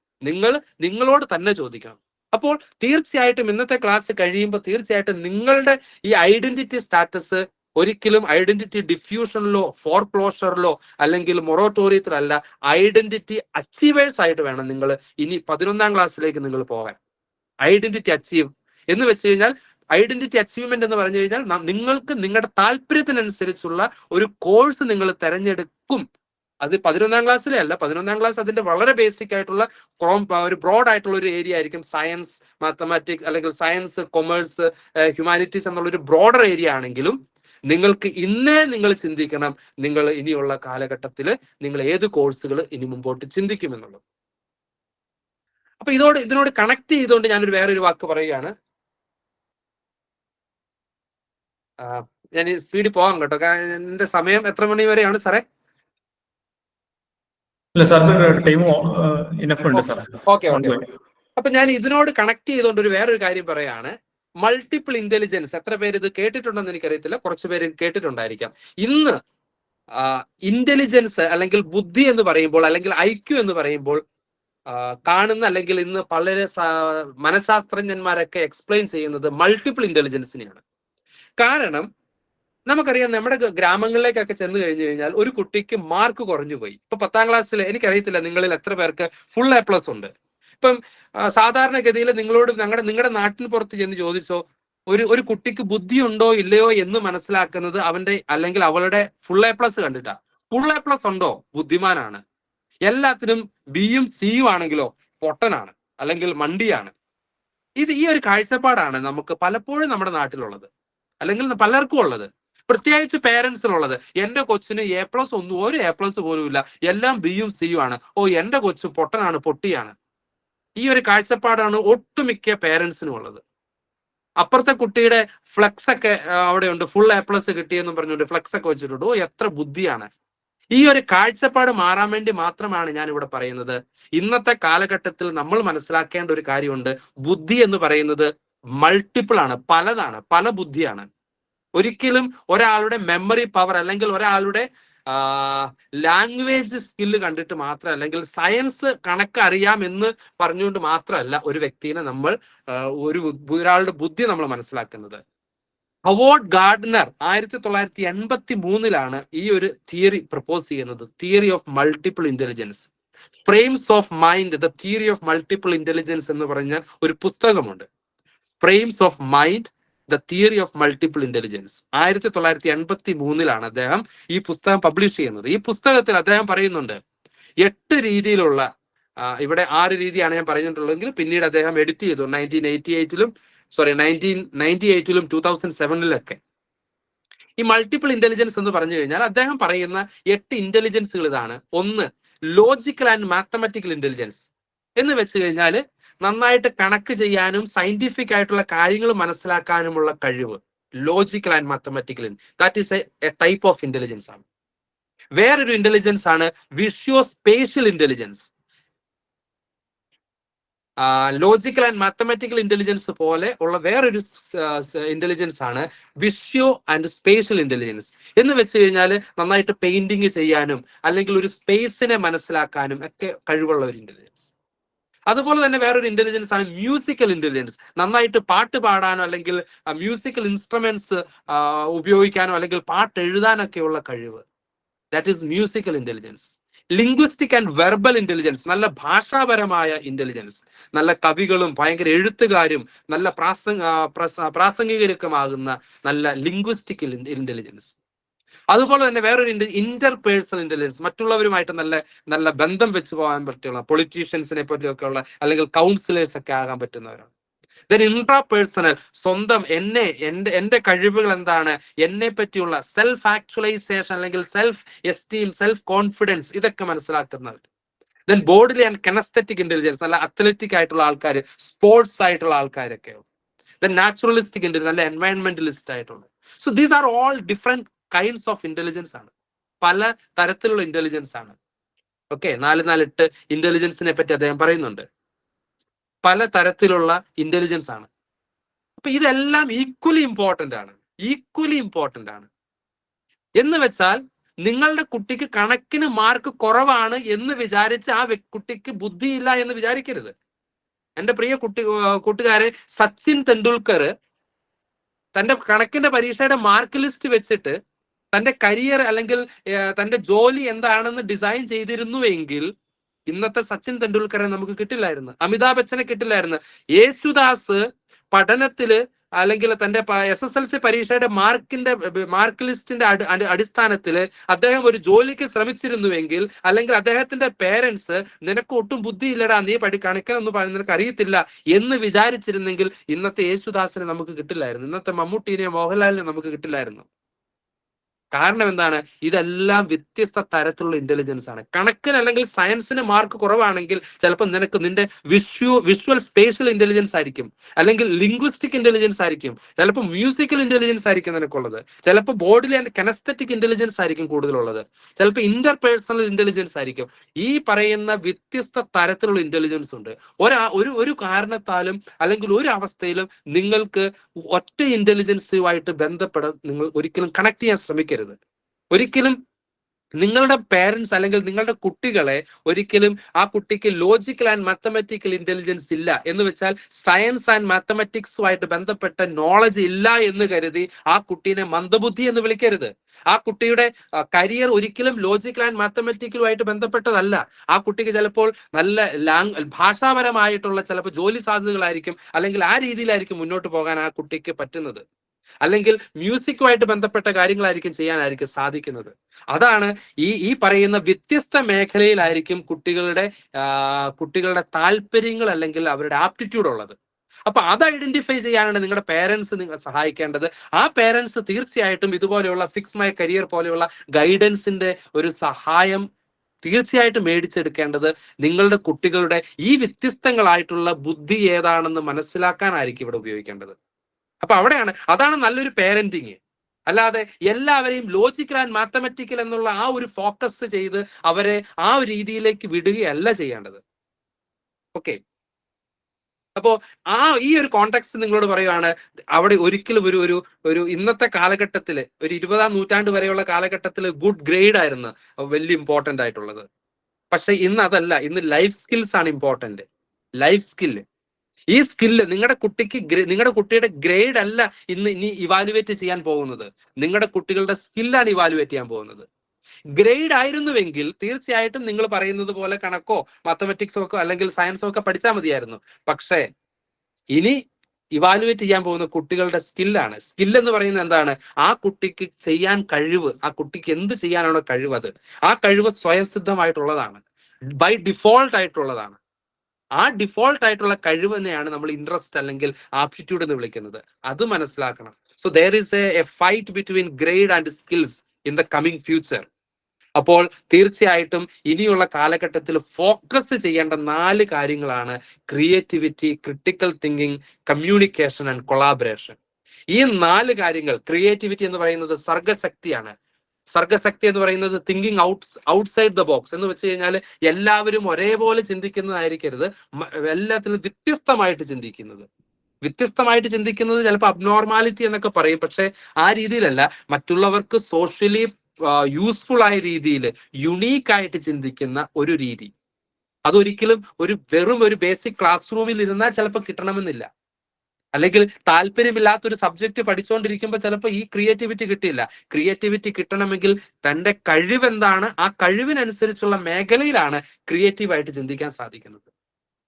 നിങ്ങളോട് തന്നെ ചോദിക്കണം. അപ്പോൾ തീർച്ചയായിട്ടും ഇന്നത്തെ ക്ലാസ് കഴിയുമ്പോൾ തീർച്ചയായിട്ടും നിങ്ങളുടെ ഈ ഐഡന്റിറ്റി സ്റ്റാറ്റസ് ഒരിക്കലും ഐഡന്റിറ്റി ഡിഫ്യൂഷനിലോ ഫോർക്ലോഷറിലോ അല്ലെങ്കിൽ മൊറോട്ടോറിയത്തിലല്ല, ഐഡന്റിറ്റി അച്ചീവേഴ്സ് ആയിട്ട് വേണം നിങ്ങൾ ഇനി 11ാം ക്ലാസ്സിലേക്ക് നിങ്ങൾ പോകാൻ. ഐഡന്റിറ്റി അച്ചീവ് എന്ന് വെച്ച് കഴിഞ്ഞാൽ, ഐഡന്റിറ്റി അച്ചീവ്മെന്റ് എന്ന് പറഞ്ഞു കഴിഞ്ഞാൽ നിങ്ങൾക്ക് നിങ്ങളുടെ താല്പര്യത്തിനനുസരിച്ചുള്ള ഒരു കോഴ്സ് നിങ്ങൾ തിരഞ്ഞെടുക്കും. അത് 11ാം ക്ലാസ്സിലെ അല്ല. 11ാം ക്ലാസ് അതിന്റെ വളരെ ബേസിക് ആയിട്ടുള്ള ഒരു ബ്രോഡ് ആയിട്ടുള്ള ഒരു ഏരിയ ആയിരിക്കും. സയൻസ്, മാത്തമാറ്റിക്സ് അല്ലെങ്കിൽ സയൻസ്, കൊമേഴ്സ്, ഹ്യൂമാനിറ്റീസ് എന്നുള്ള ഒരു ബ്രോഡർ ഏരിയ ആണെങ്കിലും നിങ്ങൾക്ക് നിങ്ങൾ ചിന്തിക്കണം, നിങ്ങൾ ഇനിയുള്ള കാലഘട്ടത്തിൽ നിങ്ങൾ ഏത് കോഴ്സുകൾ ഇനി മുമ്പോട്ട് ചിന്തിക്കുമെന്നുള്ളത്. അപ്പൊ ഇതിനോട് കണക്ട് ചെയ്തുകൊണ്ട് ഞാനൊരു വേറൊരു വാക്ക് പറയുകയാണ്. ഞാൻ ഈ സ്പീഡിൽ പോകാം കേട്ടോ. എന്റെ സമയം എത്ര മണി വരെയാണ് സാറേ? ഓക്കെ. അപ്പൊ ഞാൻ ഇതിനോട് കണക്ട് ചെയ്തുകൊണ്ട് ഒരു വേറൊരു കാര്യം പറയാണ്. മൾട്ടിപ്പിൾ ഇന്റലിജൻസ്, എത്ര പേര് ഇത് കേട്ടിട്ടുണ്ടെന്ന് എനിക്കറിയത്തില്ല. കുറച്ചു പേര് കേട്ടിട്ടുണ്ടായിരിക്കാം. ഇന്ന് ഇന്റലിജൻസ് അല്ലെങ്കിൽ ബുദ്ധി എന്ന് പറയുമ്പോൾ, അല്ലെങ്കിൽ IQ എന്ന് പറയുമ്പോൾ കാണുന്ന, അല്ലെങ്കിൽ ഇന്ന് വളരെ മനഃശാസ്ത്രജ്ഞന്മാരൊക്കെ എക്സ്പ്ലെയിൻ ചെയ്യുന്നത് മൾട്ടിപ്പിൾ ഇന്റലിജൻസിനെയാണ്. കാരണം നമുക്കറിയാം, നമ്മുടെ ഗ്രാമങ്ങളിലേക്കൊക്കെ ചെന്ന് കഴിഞ്ഞു കഴിഞ്ഞാൽ ഒരു കുട്ടിക്ക് മാർക്ക് കുറഞ്ഞു പോയി. ഇപ്പൊ 10ാം ക്ലാസ്സിൽ എനിക്കറിയത്തില്ല നിങ്ങളിൽ എത്ര പേർക്ക് ഫുൾ A+ ഉണ്ട്. ഇപ്പം സാധാരണഗതിയിൽ നിങ്ങളുടെ നാട്ടിന് പുറത്ത് ചെന്ന് ചോദിച്ചോ, ഒരു കുട്ടിക്ക് ബുദ്ധി ഉണ്ടോ ഇല്ലയോ എന്ന് മനസ്സിലാക്കുന്നത് അവന്റെ അല്ലെങ്കിൽ അവളുടെ ഫുൾ A+ കണ്ടിട്ടാ. ഫുൾ A+ ഉണ്ടോ ബുദ്ധിമാനാണ്. എല്ലാത്തിനും Bയും Cയും ആണെങ്കിലോ പൊട്ടനാണ് അല്ലെങ്കിൽ മണ്ടിയാണ്. ഈ ഒരു കാഴ്ചപ്പാടാണ് നമുക്ക് പലപ്പോഴും നമ്മുടെ നാട്ടിലുള്ളത്, അല്ലെങ്കിൽ പലർക്കും ഉള്ളത്, പ്രത്യേകിച്ച് പേരൻസിനുള്ളത്. എന്റെ കൊച്ചിന് A+ ഒന്നും, ഒരു A+ പോലും ഇല്ല, എല്ലാം Bയും Cയും ആണ്. എന്റെ കൊച്ചു പൊട്ടനാണ്, പൊട്ടിയാണ്. ഈ ഒരു കാഴ്ചപ്പാടാണ് ഒട്ടുമിക്ക പേരൻസിനും ഉള്ളത്. അപ്പുറത്തെ കുട്ടിയുടെ ഫ്ലെക്സ് ഒക്കെ അവിടെ ഉണ്ട്, ഫുൾ A+ കിട്ടിയെന്നും പറഞ്ഞുകൊണ്ട് ഫ്ലെക്സ് ഒക്കെ വെച്ചിട്ടുണ്ട്. എത്ര ബുദ്ധിയാണ്. ഈ ഒരു കാഴ്ചപ്പാട് മാറാൻ വേണ്ടി മാത്രമാണ് ഞാൻ ഇവിടെ പറയുന്നത്. ഇന്നത്തെ കാലഘട്ടത്തിൽ നമ്മൾ മനസ്സിലാക്കേണ്ട ഒരു കാര്യമുണ്ട്. ബുദ്ധി എന്ന് പറയുന്നത് മൾട്ടിപ്പിൾ ആണ്, പലതാണ്, പല ബുദ്ധിയാണ്. ഒരിക്കലും ഒരാളുടെ മെമ്മറി പവർ അല്ലെങ്കിൽ ഒരാളുടെ ലാംഗ്വേജ് സ്കില്ല് കണ്ടിട്ട് മാത്രം, അല്ലെങ്കിൽ സയൻസ് കണക്ക് അറിയാമെന്ന് പറഞ്ഞുകൊണ്ട് മാത്രമല്ല ഒരു വ്യക്തിനെ നമ്മൾ ഒരാളുടെ ബുദ്ധി നമ്മൾ മനസ്സിലാക്കുന്നത്. ഹൊവാർഡ് ഗാർഡ്നർ 1983 ഈ ഒരു തിയറി പ്രപ്പോസ് ചെയ്യുന്നത്. Theory of multiple intelligence, frames of mind, the theory of multiple intelligence എന്ന് പറഞ്ഞ ഒരു പുസ്തകമുണ്ട്. Frames of mind, the theory of multiple intelligence. 1983 അദ്ദേഹം ഈ പുസ്തകം പബ്ലിഷ് ചെയ്യുന്നത്. ഈ പുസ്തകത്തിൽ അദ്ദേഹം പറയുന്നുണ്ട് 8 രീതിയിലുള്ള ഇവിടെ 6 രീതിയാണ് ഞാൻ പറഞ്ഞിട്ടുള്ളതെങ്കിൽ പിന്നീട് അദ്ദേഹം എഡിറ്റ് ചെയ്തു 1998ലും 2007-ലൊക്കെ. ഈ മൾട്ടിപ്പിൾ ഇന്റലിജൻസ് എന്ന് പറഞ്ഞു കഴിഞ്ഞാൽ അദ്ദേഹം പറയുന്ന 8 ഇന്റലിജൻസുകൾ ഇതാണ്. ഒന്ന്, ലോജിക്കൽ ആൻഡ് മാത്തമാറ്റിക്കൽ ഇന്റലിജൻസ് എന്ന് വെച്ച് കഴിഞ്ഞാൽ നന്നായിട്ട് കണക്ക് ചെയ്യാനും സയന്റിഫിക് ആയിട്ടുള്ള കാര്യങ്ങൾ മനസ്സിലാക്കാനുമുള്ള കഴിവ്. Logical and mathematical, that is a type of intelligence ആണ്. വേറൊരു ഇന്റലിജൻസ് ആണ് visuo spatial intelligence. Logical and mathematical intelligence പോലെ ഉള്ള വേറൊരു ഇന്റലിജൻസ് ആണ് വിഷ്യോ ആൻഡ് സ്പേഷ്യൽ ഇന്റലിജൻസ്. എന്ന് വെച്ച് കഴിഞ്ഞാൽ നന്നായിട്ട് പെയിന്റിങ് ചെയ്യാനും അല്ലെങ്കിൽ ഒരു സ്പേസിനെ മനസ്സിലാക്കാനും ഒക്കെ കഴിവുള്ള ഒരു ഇന്റലിജൻസ്. അതുപോലെ തന്നെ വേറൊരു ഇന്റലിജൻസ് ആണ് മ്യൂസിക്കൽ ഇന്റലിജൻസ്. നന്നായിട്ട് പാട്ട് പാടാനോ അല്ലെങ്കിൽ മ്യൂസിക്കൽ ഇൻസ്ട്രുമെന്റ്സ് ഉപയോഗിക്കാനോ അല്ലെങ്കിൽ പാട്ട് എഴുതാനൊക്കെയുള്ള കഴിവ്. That is musical intelligence. Linguistic and verbal intelligence, നല്ല ഭാഷാപരമായ ഇന്റലിജൻസ്. നല്ല കവികളും ഭയങ്കര എഴുത്തുകാരും നല്ല പ്രാസംഗികരുമാകുന്ന നല്ല ലിംഗ്വിസ്റ്റിക് ഇന്റലിജൻസ്. അതുപോലെ തന്നെ വേറൊരു ഇന്റർപേഴ്സണൽ ഇന്റലിജൻസ്, മറ്റുള്ളവരുമായിട്ട് നല്ല നല്ല ബന്ധം വെച്ച് പോകാൻ പറ്റുള്ള പൊളിറ്റീഷ്യൻസിനെ പറ്റിയൊക്കെ ഉള്ള അല്ലെങ്കിൽ കൗൺസിലേഴ്സ് ഒക്കെ ആകാൻ പറ്റുന്നവരാണ്. ദെൻ ഇൻട്രാപേഴ്സണൽ, സ്വന്തം എന്റെ കഴിവുകൾ എന്താണ്, എന്നെ പറ്റിയുള്ള സെൽഫ് ആക്ച്വലൈസേഷൻ അല്ലെങ്കിൽ സെൽഫ് എസ്റ്റീം, സെൽഫ് കോൺഫിഡൻസ്, ഇതൊക്കെ മനസ്സിലാക്കുന്നവർ. ദെൻ ബോഡിലി ആൻഡ് കനസ്തെറ്റിക് ഇന്റലിജൻസ്, നല്ല അത്ലറ്റിക് ആയിട്ടുള്ള ആൾക്കാർ, സ്പോർട്സ് ആയിട്ടുള്ള ആൾക്കാരൊക്കെ. ദെൻ നാച്ചുറലിസ്റ്റിക് ഇന്റലിജൻസ്, നല്ല എൻവയൺമെന്റലിസ്റ്റ് ആയിട്ടുള്ള. So these are all different kinds of intelligence ആണ്. പല തരത്തിലുള്ള ഇന്റലിജൻസ് ആണ്. ഓക്കെ, 4 ഇന്റലിജൻസിനെ പറ്റി അദ്ദേഹം പറയുന്നുണ്ട്. പല തരത്തിലുള്ള ഇന്റലിജൻസ് ആണ്. അപ്പൊ ഇതെല്ലാം ഈക്വലി ഇമ്പോർട്ടന്റ് ആണ്. എന്ന് വെച്ചാൽ നിങ്ങളുടെ കുട്ടിക്ക് കണക്കിന് മാർക്ക് കുറവാണ് എന്ന് വിചാരിച്ച് ആ കുട്ടിക്ക് ബുദ്ധിയില്ല എന്ന് വിചാരിക്കരുത്. എന്റെ പ്രിയ കൂട്ടുകാരെ, സച്ചിൻ തെണ്ടുൽക്കർ തന്റെ കണക്കിന്റെ പരീക്ഷയുടെ മാർക്ക് ലിസ്റ്റ് വെച്ചിട്ട് തന്റെ കരിയർ അല്ലെങ്കിൽ തന്റെ ജോലി എന്താണെന്ന് ഡിസൈൻ ചെയ്തിരുന്നുവെങ്കിൽ ഇന്നത്തെ സച്ചിൻ തെണ്ടുൽക്കറെ നമുക്ക് കിട്ടില്ലായിരുന്നു, അമിതാഭ് ബച്ചനെ കിട്ടില്ലായിരുന്നു. യേശുദാസ് പഠനത്തില് അല്ലെങ്കിൽ തന്റെ SSLC പരീക്ഷയുടെ മാർക്ക് ലിസ്റ്റിന്റെ അടിസ്ഥാനത്തിൽ അദ്ദേഹം ഒരു ജോലിക്ക് ശ്രമിച്ചിരുന്നുവെങ്കിൽ, അല്ലെങ്കിൽ അദ്ദേഹത്തിന്റെ പേരൻസ് നിനക്ക് ഒട്ടും ബുദ്ധിയില്ലടാ, നീ കണക്കിനൊന്നും നിനക്ക് അറിയത്തില്ല എന്ന് വിചാരിച്ചിരുന്നെങ്കിൽ ഇന്നത്തെ യേശുദാസിനെ നമുക്ക് കിട്ടില്ലായിരുന്നു, ഇന്നത്തെ മമ്മൂട്ടിനെയോ മോഹൻലാലിനെ നമുക്ക് കിട്ടില്ലായിരുന്നു. കാരണം എന്താണ്? ഇതെല്ലാം വ്യത്യസ്ത തരത്തിലുള്ള ഇന്റലിജൻസ് ആണ്. കണക്കിന് അല്ലെങ്കിൽ സയൻസിന് മാർക്ക് കുറവാണെങ്കിൽ ചിലപ്പോൾ നിന്റെ വിഷ്വൽ സ്പേഷ്യൽ ഇന്റലിജൻസ് ആയിരിക്കും, അല്ലെങ്കിൽ ലിംഗ്വിസ്റ്റിക് ഇന്റലിജൻസ് ആയിരിക്കും, ചിലപ്പോൾ മ്യൂസിക്കൽ ഇന്റലിജൻസ് ആയിരിക്കും നിനക്കുള്ളത്, ചിലപ്പോൾ ബോഡിലി ആൻഡ് കനസ്തെറ്റിക് ഇന്റലിജൻസ് ആയിരിക്കും കൂടുതലുള്ളത്, ചിലപ്പോൾ ഇന്റർപേഴ്സണൽ ഇന്റലിജൻസ് ആയിരിക്കും. ഈ പറയുന്ന വ്യത്യസ്ത തരത്തിലുള്ള ഇന്റലിജൻസ് ഉണ്ട്. ഒരു കാരണത്താലും അല്ലെങ്കിൽ ഒരു അവസ്ഥയിലും നിങ്ങൾക്ക് ഒറ്റ ഇന്റലിജൻസുമായിട്ട് ബന്ധപ്പെടാൻ നിങ്ങൾ ഒരിക്കലും കണക്ട് ചെയ്യാൻ ശ്രമിക്കരുത്. ഒരിക്കലും നിങ്ങളുടെ പേരൻസ് അല്ലെങ്കിൽ നിങ്ങളുടെ കുട്ടികളെ ഒരിക്കലും ആ കുട്ടിക്ക് ലോജിക്കൽ ആൻഡ് മാത്തമാറ്റിക്കൽ ഇന്റലിജൻസ് ഇല്ല എന്ന് വെച്ചാൽ സയൻസ് ആൻഡ് മാത്തമാറ്റിക്സുമായിട്ട് ബന്ധപ്പെട്ട നോളജ് ഇല്ല എന്ന് കരുതി ആ കുട്ടീനെ മന്ദബുദ്ധി എന്ന് വിളിക്കരുത്. ആ കുട്ടിയുടെ കരിയർ ഒരിക്കലും ലോജിക്കൽ ആൻഡ് മാത്തമാറ്റിക്കലുമായിട്ട് ബന്ധപ്പെട്ടതല്ല. ആ കുട്ടിക്ക് ചിലപ്പോൾ നല്ല ഭാഷാപരമായിട്ടുള്ള ചിലപ്പോൾ ജോലി സാധ്യതകളായിരിക്കും, അല്ലെങ്കിൽ ആ രീതിയിലായിരിക്കും മുന്നോട്ട് പോകാൻ ആ കുട്ടിക്ക് പറ്റുന്നത്, അല്ലെങ്കിൽ മ്യൂസിക്കുമായിട്ട് ബന്ധപ്പെട്ട കാര്യങ്ങളായിരിക്കും ചെയ്യാനായിരിക്കും സാധിക്കുന്നത്. അതാണ് ഈ പറയുന്ന വ്യത്യസ്ത മേഖലയിലായിരിക്കും കുട്ടികളുടെ താല്പര്യങ്ങൾ അല്ലെങ്കിൽ അവരുടെ ആപ്റ്റിറ്റ്യൂഡ് ഉള്ളത്. അപ്പൊ അത് ഐഡന്റിഫൈ ചെയ്യാനാണ് നിങ്ങളുടെ പേരൻസ് നിങ്ങൾ സഹായിക്കേണ്ടത്. ആ പേരൻസ് തീർച്ചയായിട്ടും ഇതുപോലെയുള്ള ഫിക്സ് മൈ കരിയർ പോലെയുള്ള ഗൈഡൻസിന്റെ ഒരു സഹായം തീർച്ചയായിട്ടും മേടിച്ചെടുക്കേണ്ടത് നിങ്ങളുടെ കുട്ടികളുടെ ഈ വ്യത്യസ്തങ്ങളായിട്ടുള്ള ബുദ്ധി ഏതാണെന്ന് മനസ്സിലാക്കാനായിരിക്കും ഇവിടെ ഉപയോഗിക്കേണ്ടത്. അപ്പൊ അതാണ് നല്ലൊരു പേരന്റിങ്. അല്ലാതെ എല്ലാവരെയും ലോജിക്കൽ ആൻഡ് മാത്തമാറ്റിക്കൽ എന്നുള്ള ആ ഒരു ഫോക്കസ് ചെയ്ത് അവരെ ആ ഒരു രീതിയിലേക്ക് വിടുകയല്ല ചെയ്യേണ്ടത്. ഓക്കെ, അപ്പോ ഈ ഒരു കോണ്ടെക്സ്റ്റ് നിങ്ങളോട് പറയുവാണ്, അവിടെ ഒരിക്കലും ഒരു ഇന്നത്തെ കാലഘട്ടത്തിൽ ഒരു 20-ാം നൂറ്റാണ്ട് വരെയുള്ള കാലഘട്ടത്തിൽ ഗുഡ് ഗ്രേഡ് ആയിരുന്നു വലിയ ഇമ്പോർട്ടന്റ് ആയിട്ടുള്ളത്. പക്ഷെ ഇന്ന് അതല്ല. ഇന്ന് ലൈഫ് സ്കിൽസ് ആണ് ഇമ്പോർട്ടന്റ്. ലൈഫ് സ്കില്ല്, ഈ സ്കില്ല് നിങ്ങളുടെ കുട്ടിയുടെ ഗ്രേഡ് അല്ല ഇനി ഇവാലുവേറ്റ് ചെയ്യാൻ പോകുന്നത്. നിങ്ങളുടെ കുട്ടികളുടെ സ്കില്ലാണ് ഇവാലുവേറ്റ് ചെയ്യാൻ പോകുന്നത്. ഗ്രേഡ് ആയിരുന്നുവെങ്കിൽ തീർച്ചയായിട്ടും നിങ്ങൾ പറയുന്നത് പോലെ കണക്കോ മാത്തമാറ്റിക്സോ ഒക്കെ അല്ലെങ്കിൽ സയൻസോ ഒക്കെ പഠിച്ചാൽ മതിയായിരുന്നു. പക്ഷേ ഇനി ഇവാലുവേറ്റ് ചെയ്യാൻ പോകുന്ന കുട്ടികളുടെ സ്കില്ലാണ്. സ്കിൽ എന്ന് പറയുന്നത് എന്താണ്? ആ കുട്ടിക്ക് ചെയ്യാൻ കഴിവ്, ആ കുട്ടിക്ക് എന്ത് ചെയ്യാനാണോ കഴിവ്, ആ കഴിവ് സ്വയം സിദ്ധമായിട്ടുള്ളതാണ്. ബൈ ഡിഫോൾട്ട് ആയിട്ടുള്ളതാണ്. ആ ഡിഫോൾട്ട് ആയിട്ടുള്ള കഴിവ് തന്നെയാണ് നമ്മൾ ഇൻട്രസ്റ്റ് അല്ലെങ്കിൽ ആപ്റ്റിറ്റ്യൂഡ് എന്ന് വിളിക്കുന്നത്. അത് മനസ്സിലാക്കണം. So there is A fight between grade and skills in the coming future. അപ്പോൾ തീർച്ചയായിട്ടും ഇനിയുള്ള കാലഘട്ടത്തിൽ ഫോക്കസ് ചെയ്യേണ്ട 4 കാര്യങ്ങളാണ് creativity, critical thinking, communication and collaboration. ഈ 4 കാര്യങ്ങൾ, ക്രിയേറ്റിവിറ്റി എന്ന് പറയുന്നത് സർഗശക്തിയാണ്. സർഗശക്തി എന്ന് പറയുന്നത് തിങ്കിങ് ഔട്ട്സൈഡ് ദ ബോക്സ് എന്ന് വെച്ച് കഴിഞ്ഞാൽ എല്ലാവരും ഒരേപോലെ ചിന്തിക്കുന്നതായിരിക്കരുത്, എല്ലാത്തിലും വ്യത്യസ്തമായിട്ട് ചിന്തിക്കുന്നത്. വ്യത്യസ്തമായിട്ട് ചിന്തിക്കുന്നത് ചിലപ്പോൾ അബ്നോർമാലിറ്റി എന്നൊക്കെ പറയും, പക്ഷെ ആ രീതിയിലല്ല. മറ്റുള്ളവർക്ക് സോഷ്യലി യൂസ്ഫുൾ ആയ രീതിയിൽ യുണീക്ക് ആയിട്ട് ചിന്തിക്കുന്ന ഒരു രീതി. അതൊരിക്കലും വെറും ഒരു ബേസിക് ക്ലാസ് റൂമിൽ ഇരുന്നാൽ ചിലപ്പോൾ കിട്ടണമെന്നില്ല. അല്ലെങ്കിൽ താല്പര്യമില്ലാത്തൊരു സബ്ജക്ട് പഠിച്ചുകൊണ്ടിരിക്കുമ്പോൾ ചിലപ്പോൾ ഈ ക്രിയേറ്റിവിറ്റി കിട്ടില്ല. ക്രിയേറ്റിവിറ്റി കിട്ടണമെങ്കിൽ തന്റെ കഴിവെന്താണ്, ആ കഴിവിനനുസരിച്ചുള്ള മേഖലയിലാണ് ക്രിയേറ്റീവായിട്ട് ചിന്തിക്കാൻ സാധിക്കുന്നത്.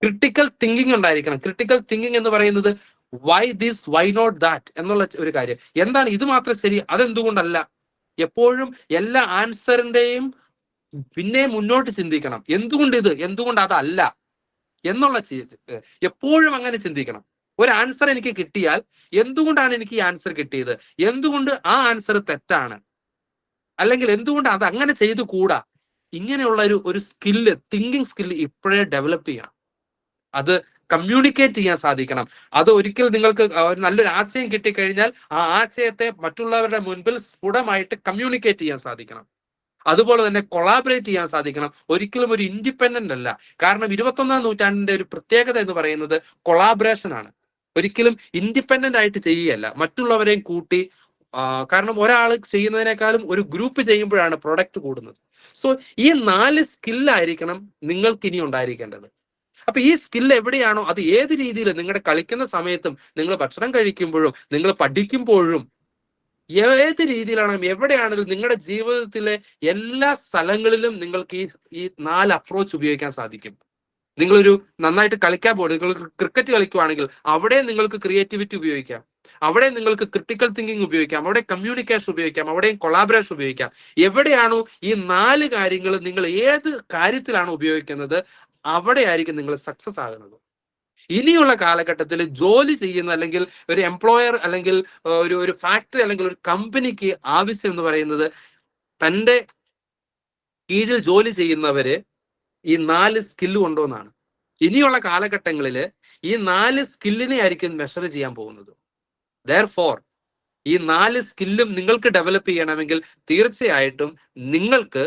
ക്രിട്ടിക്കൽ തിങ്കിങ് ഉണ്ടായിരിക്കണം. ക്രിട്ടിക്കൽ തിങ്കിങ് എന്ന് പറയുന്നത് why this, why not that എന്നുള്ള ഒരു കാര്യം. എന്താണ് ഇത് മാത്രം ശരി, അതെന്തുകൊണ്ടല്ല. എപ്പോഴും എല്ലാ ആൻസറിന്റെയും പിന്നെ മുന്നോട്ട് ചിന്തിക്കണം. എന്തുകൊണ്ട് ഇത്, എന്തുകൊണ്ട് അതല്ല എന്നുള്ള എപ്പോഴും അങ്ങനെ ചിന്തിക്കണം. ഒരു ആൻസർ എനിക്ക് കിട്ടിയാൽ എന്തുകൊണ്ടാണ് എനിക്ക് ഈ ആൻസർ കിട്ടിയത്, എന്തുകൊണ്ട് ആ ആൻസർ തെറ്റാണ്, അല്ലെങ്കിൽ എന്തുകൊണ്ട് അത് അങ്ങനെ ചെയ്തു കൂടാ. ഇങ്ങനെയുള്ള ഒരു സ്കില്ല്, തിങ്കിങ് സ്കില്ല് ഇപ്പോഴേ ഡെവലപ്പ് ചെയ്യണം. അത് കമ്മ്യൂണിക്കേറ്റ് ചെയ്യാൻ സാധിക്കണം. അത് ഒരിക്കൽ നിങ്ങൾക്ക് നല്ലൊരു ആശയം കിട്ടിക്കഴിഞ്ഞാൽ ആ ആശയത്തെ മറ്റുള്ളവരുടെ മുൻപിൽ സ്ഫുടമായിട്ട് കമ്മ്യൂണിക്കേറ്റ് ചെയ്യാൻ സാധിക്കണം. അതുപോലെ തന്നെ കൊളാബറേറ്റ് ചെയ്യാൻ സാധിക്കണം. ഒരിക്കലും ഒരു ഇൻഡിപെൻഡന്റ് അല്ല. കാരണം 21ാം നൂറ്റാണ്ടിന്റെ ഒരു പ്രത്യേകത എന്ന് പറയുന്നത് കൊളാബറേഷൻ ആണ്. ഒരിക്കലും ഇൻഡിപെൻഡന്റ് ആയിട്ട് ചെയ്യുകയല്ല, മറ്റുള്ളവരെയും കൂട്ടി. കാരണം ഒരാൾ ചെയ്യുന്നതിനേക്കാളും ഒരു ഗ്രൂപ്പ് ചെയ്യുമ്പോഴാണ് പ്രൊഡക്റ്റ് കൂടുന്നത്. സോ ഈ 4 സ്കില്ലായിരിക്കണം നിങ്ങൾക്ക് ഇനി ഉണ്ടായിരിക്കേണ്ടത്. അപ്പൊ ഈ സ്കിൽ എവിടെയാണോ, അത് ഏത് രീതിയിൽ, നിങ്ങളുടെ കളിക്കുന്ന സമയത്തും, നിങ്ങൾ ഭക്ഷണം കഴിക്കുമ്പോഴും, നിങ്ങൾ പഠിക്കുമ്പോഴും, ഏത് രീതിയിലാണ്, എവിടെയാണെങ്കിലും നിങ്ങളുടെ ജീവിതത്തിലെ എല്ലാ സ്ഥലങ്ങളിലും നിങ്ങൾക്ക് ഈ 4 അപ്രോച്ച് ഉപയോഗിക്കാൻ സാധിക്കും. നിങ്ങളൊരു നന്നായിട്ട് കളിക്കാൻ പോകും, നിങ്ങൾ ക്രിക്കറ്റ് കളിക്കുവാണെങ്കിൽ അവിടെ നിങ്ങൾക്ക് ക്രിയേറ്റിവിറ്റി ഉപയോഗിക്കാം, അവിടെ നിങ്ങൾക്ക് ക്രിട്ടിക്കൽ തിങ്കിങ് ഉപയോഗിക്കാം, അവിടെ കമ്മ്യൂണിക്കേഷൻ ഉപയോഗിക്കാം, അവിടെയും കൊളാബറേഷൻ ഉപയോഗിക്കാം. എവിടെയാണോ ഈ 4 കാര്യങ്ങൾ നിങ്ങൾ ഏത് കാര്യത്തിലാണ് ഉപയോഗിക്കുന്നത്, അവിടെ ആയിരിക്കും നിങ്ങൾ സക്സസ് ആകുന്നത്. ഇനിയുള്ള കാലഘട്ടത്തിൽ ജോലി ചെയ്യുന്ന, അല്ലെങ്കിൽ ഒരു എംപ്ലോയർ, അല്ലെങ്കിൽ ഒരു ഫാക്ടറി, അല്ലെങ്കിൽ ഒരു കമ്പനിക്ക് ആവശ്യം എന്ന് പറയുന്നത് തൻ്റെ കീഴിൽ ജോലി ചെയ്യുന്നവര് ഈ 4 സ്കില്ല് കൊണ്ടുവന്നാണ്. ഇനിയുള്ള കാലഘട്ടങ്ങളിൽ ഈ 4 സ്കില്ലിനെ ആയിരിക്കും മെഷർ ചെയ്യാൻ പോകുന്നത്. ദെയർഫോർ ഈ 4 സ്കില്ലും നിങ്ങൾക്ക് ഡെവലപ്പ് ചെയ്യണമെങ്കിൽ തീർച്ചയായിട്ടും നിങ്ങൾക്ക്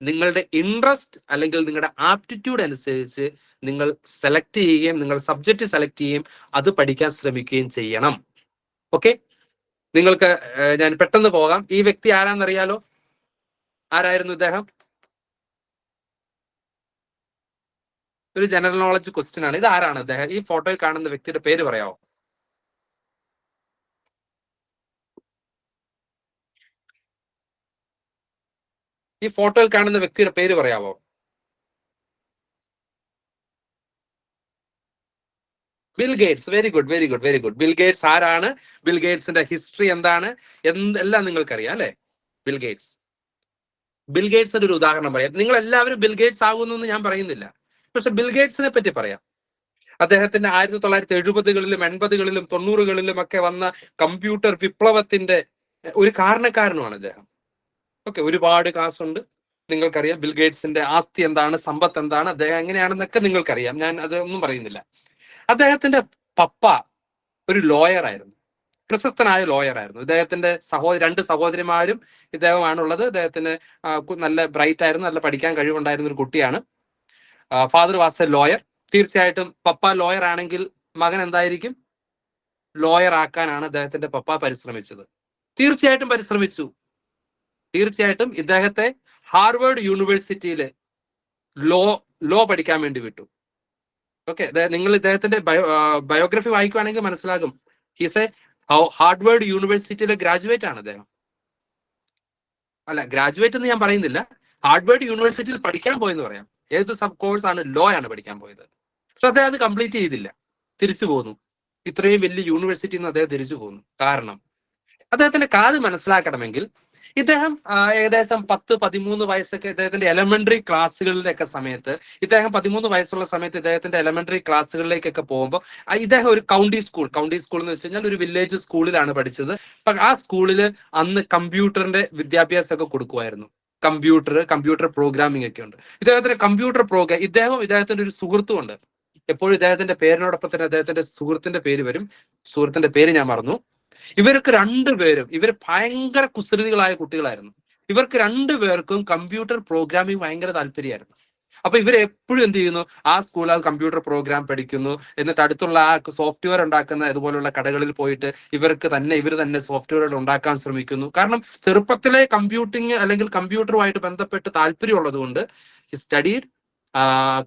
നിങ്ങളുടെ ഇൻട്രസ്റ്റ് അല്ലെങ്കിൽ നിങ്ങളുടെ ആപ്റ്റിറ്റ്യൂഡ് അനുസരിച്ച് നിങ്ങൾ സെലക്ട് ചെയ്യുകയും, നിങ്ങൾ സബ്ജക്റ്റ് സെലക്ട് ചെയ്യുകയും അത് പഠിക്കാൻ ശ്രമിക്കുകയും ചെയ്യണം. ഓക്കെ, നിങ്ങൾക്ക് ഞാൻ പെട്ടെന്ന് പോകാം. ഈ വ്യക്തി ആരാന്നറിയാലോ? ആരായിരുന്നു ഇദ്ദേഹം? ഒരു ജനറൽ നോളജ് ക്വസ്റ്റ്യൻ ആണ്. ഇത് ആരാണ് അദ്ദേഹം? ഈ ഫോട്ടോയിൽ കാണുന്ന വ്യക്തിയുടെ പേര് പറയാമോ? ഈ ഫോട്ടോയിൽ കാണുന്ന വ്യക്തിയുടെ പേര് പറയാമോ? Bill Gates. Very good, very good, very good. Bill Gates ആരാണ്? ബിൽ ഗേറ്റ്സിന്റെ ഹിസ്റ്ററി എന്താണ് എല്ലാം നിങ്ങൾക്കറിയാം അല്ലെ? Bill Gates. ബിൽ ഗേറ്റ്സിന്റെ ഒരു ഉദാഹരണം പറയാം. നിങ്ങൾ എല്ലാവരും ബിൽ ഗേറ്റ്സ് ആകുന്നു ഞാൻ പറയുന്നില്ല, പക്ഷെ ബിൽ ഗേറ്റ്സിനെ പറ്റി പറയാം. അദ്ദേഹത്തിന്റെ 1970കളിലും 80കളിലും 90കളിലും ഒക്കെ വന്ന കമ്പ്യൂട്ടർ വിപ്ലവത്തിന്റെ ഒരു കാരണക്കാരനുമാണ് അദ്ദേഹം. ഓക്കെ, ഒരുപാട് കാശുണ്ട്, നിങ്ങൾക്കറിയാം. ബിൽ ഗേറ്റ്സിന്റെ ആസ്തി എന്താണ്, സമ്പത്ത് എന്താണ്, അദ്ദേഹം എങ്ങനെയാണെന്നൊക്കെ നിങ്ങൾക്കറിയാം. ഞാൻ അതൊന്നും പറയുന്നില്ല. അദ്ദേഹത്തിന്റെ പപ്പ ഒരു ലോയർ ആയിരുന്നു, പ്രശസ്തനായ ലോയർ ആയിരുന്നു. ഇദ്ദേഹത്തിന്റെ 2 സഹോദരിമാരും ഇദ്ദേഹമാണുള്ളത്. ഇദ്ദേഹത്തിന് നല്ല ബ്രൈറ്റ് ആയിരുന്നു, നല്ല പഠിക്കാൻ കഴിവുണ്ടായിരുന്ന ഒരു കുട്ടിയാണ്. Father was A lawyer. തീർച്ചയായിട്ടും പപ്പ ലോയർ ആണെങ്കിൽ മകൻ എന്തായിരിക്കും? ലോയർ ആക്കാനാണ് അദ്ദേഹത്തിന്റെ പപ്പ പരിശ്രമിച്ചത്. തീർച്ചയായിട്ടും പരിശ്രമിച്ചു. തീർച്ചയായിട്ടും ഇദ്ദേഹത്തെ ഹാർവേഡ് യൂണിവേഴ്സിറ്റിയിൽ ലോ പഠിക്കാൻ വേണ്ടി വിട്ടു. ഓക്കെ, നിങ്ങൾ ഇദ്ദേഹത്തിന്റെ ബയോഗ്രഫി വായിക്കുവാണെങ്കിൽ മനസ്സിലാകും. ഹീസ് എ ഹാർവേഡ് യൂണിവേഴ്സിറ്റിയിലെ ഗ്രാജുവേറ്റ് ആണ് അദ്ദേഹം. അല്ല, ഗ്രാജുവേറ്റ് എന്ന് ഞാൻ പറയുന്നില്ല, ഹാർവേഡ് യൂണിവേഴ്സിറ്റിയിൽ പഠിക്കാൻ പോയെന്ന് പറയാം. ഏത് സബ് കോഴ്സ് ആണ്? ലോ ആണ് പഠിക്കാൻ പോയത്. പക്ഷെ അദ്ദേഹം അത് കംപ്ലീറ്റ് ചെയ്തില്ല, തിരിച്ചു പോന്നു. ഇത്രയും വലിയ യൂണിവേഴ്സിറ്റിയിൽ നിന്ന് അദ്ദേഹം തിരിച്ചു പോന്നു. കാരണം അദ്ദേഹത്തിന്റെ കാത് മനസ്സിലാക്കണമെങ്കിൽ ഇദ്ദേഹം ഏകദേശം 10-13 വയസ്സൊക്കെ ഇദ്ദേഹത്തിന്റെ എലമെന്ററി ക്ലാസ്സുകളിലൊക്കെ സമയത്ത്, ഇദ്ദേഹം 13 വയസ്സുള്ള സമയത്ത് ഇദ്ദേഹത്തിന്റെ എലമെന്ററി ക്ലാസ്സുകളിലേക്കൊക്കെ പോകുമ്പോൾ ഇദ്ദേഹം ഒരു കൗണ്ടി സ്കൂൾ എന്ന് വെച്ച് കഴിഞ്ഞാൽ ഒരു വില്ലേജ് സ്കൂളിലാണ് പഠിച്ചത്. ആ സ്കൂളിൽ അന്ന് കമ്പ്യൂട്ടറിന്റെ വിദ്യാഭ്യാസമൊക്കെ കൊടുക്കുമായിരുന്നു. കമ്പ്യൂട്ടർ പ്രോഗ്രാമിംഗ് ഒക്കെ ഉണ്ട്. ഇദ്ദേഹത്തിന്റെ ഒരു സുഹൃത്തുമുണ്ട്. എപ്പോഴും ഇദ്ദേഹത്തിന്റെ പേരിനോടൊപ്പം തന്നെ അദ്ദേഹത്തിന്റെ സുഹൃത്തിന്റെ പേര് വരും. സുഹൃത്തിന്റെ പേര് ഞാൻ മറന്നു. ഇവർക്ക് രണ്ടുപേരും ഭയങ്കര കുസൃതികളായ കുട്ടികളായിരുന്നു. ഇവർക്ക് രണ്ടുപേർക്കും കമ്പ്യൂട്ടർ പ്രോഗ്രാമിംഗ് ഭയങ്കര താല്പര്യമായിരുന്നു. അപ്പൊ ഇവരെപ്പോഴും എന്ത് ചെയ്യുന്നു, ആ സ്കൂളിൽ ആ കമ്പ്യൂട്ടർ പ്രോഗ്രാം പഠിക്കുന്നു. എന്നിട്ട് അടുത്തുള്ള ആ സോഫ്റ്റ്വെയർ ഉണ്ടാക്കുന്ന ഇതുപോലുള്ള കടകളിൽ പോയിട്ട് ഇവർ തന്നെ സോഫ്റ്റ്വെയറുകൾ ഉണ്ടാക്കാൻ ശ്രമിക്കുന്നു. കാരണം ചെറുപ്പത്തിലെ കമ്പ്യൂട്ടിങ് അല്ലെങ്കിൽ കമ്പ്യൂട്ടറുമായിട്ട് ബന്ധപ്പെട്ട് താല്പര്യമുള്ളത് കൊണ്ട് സ്റ്റഡീഡ്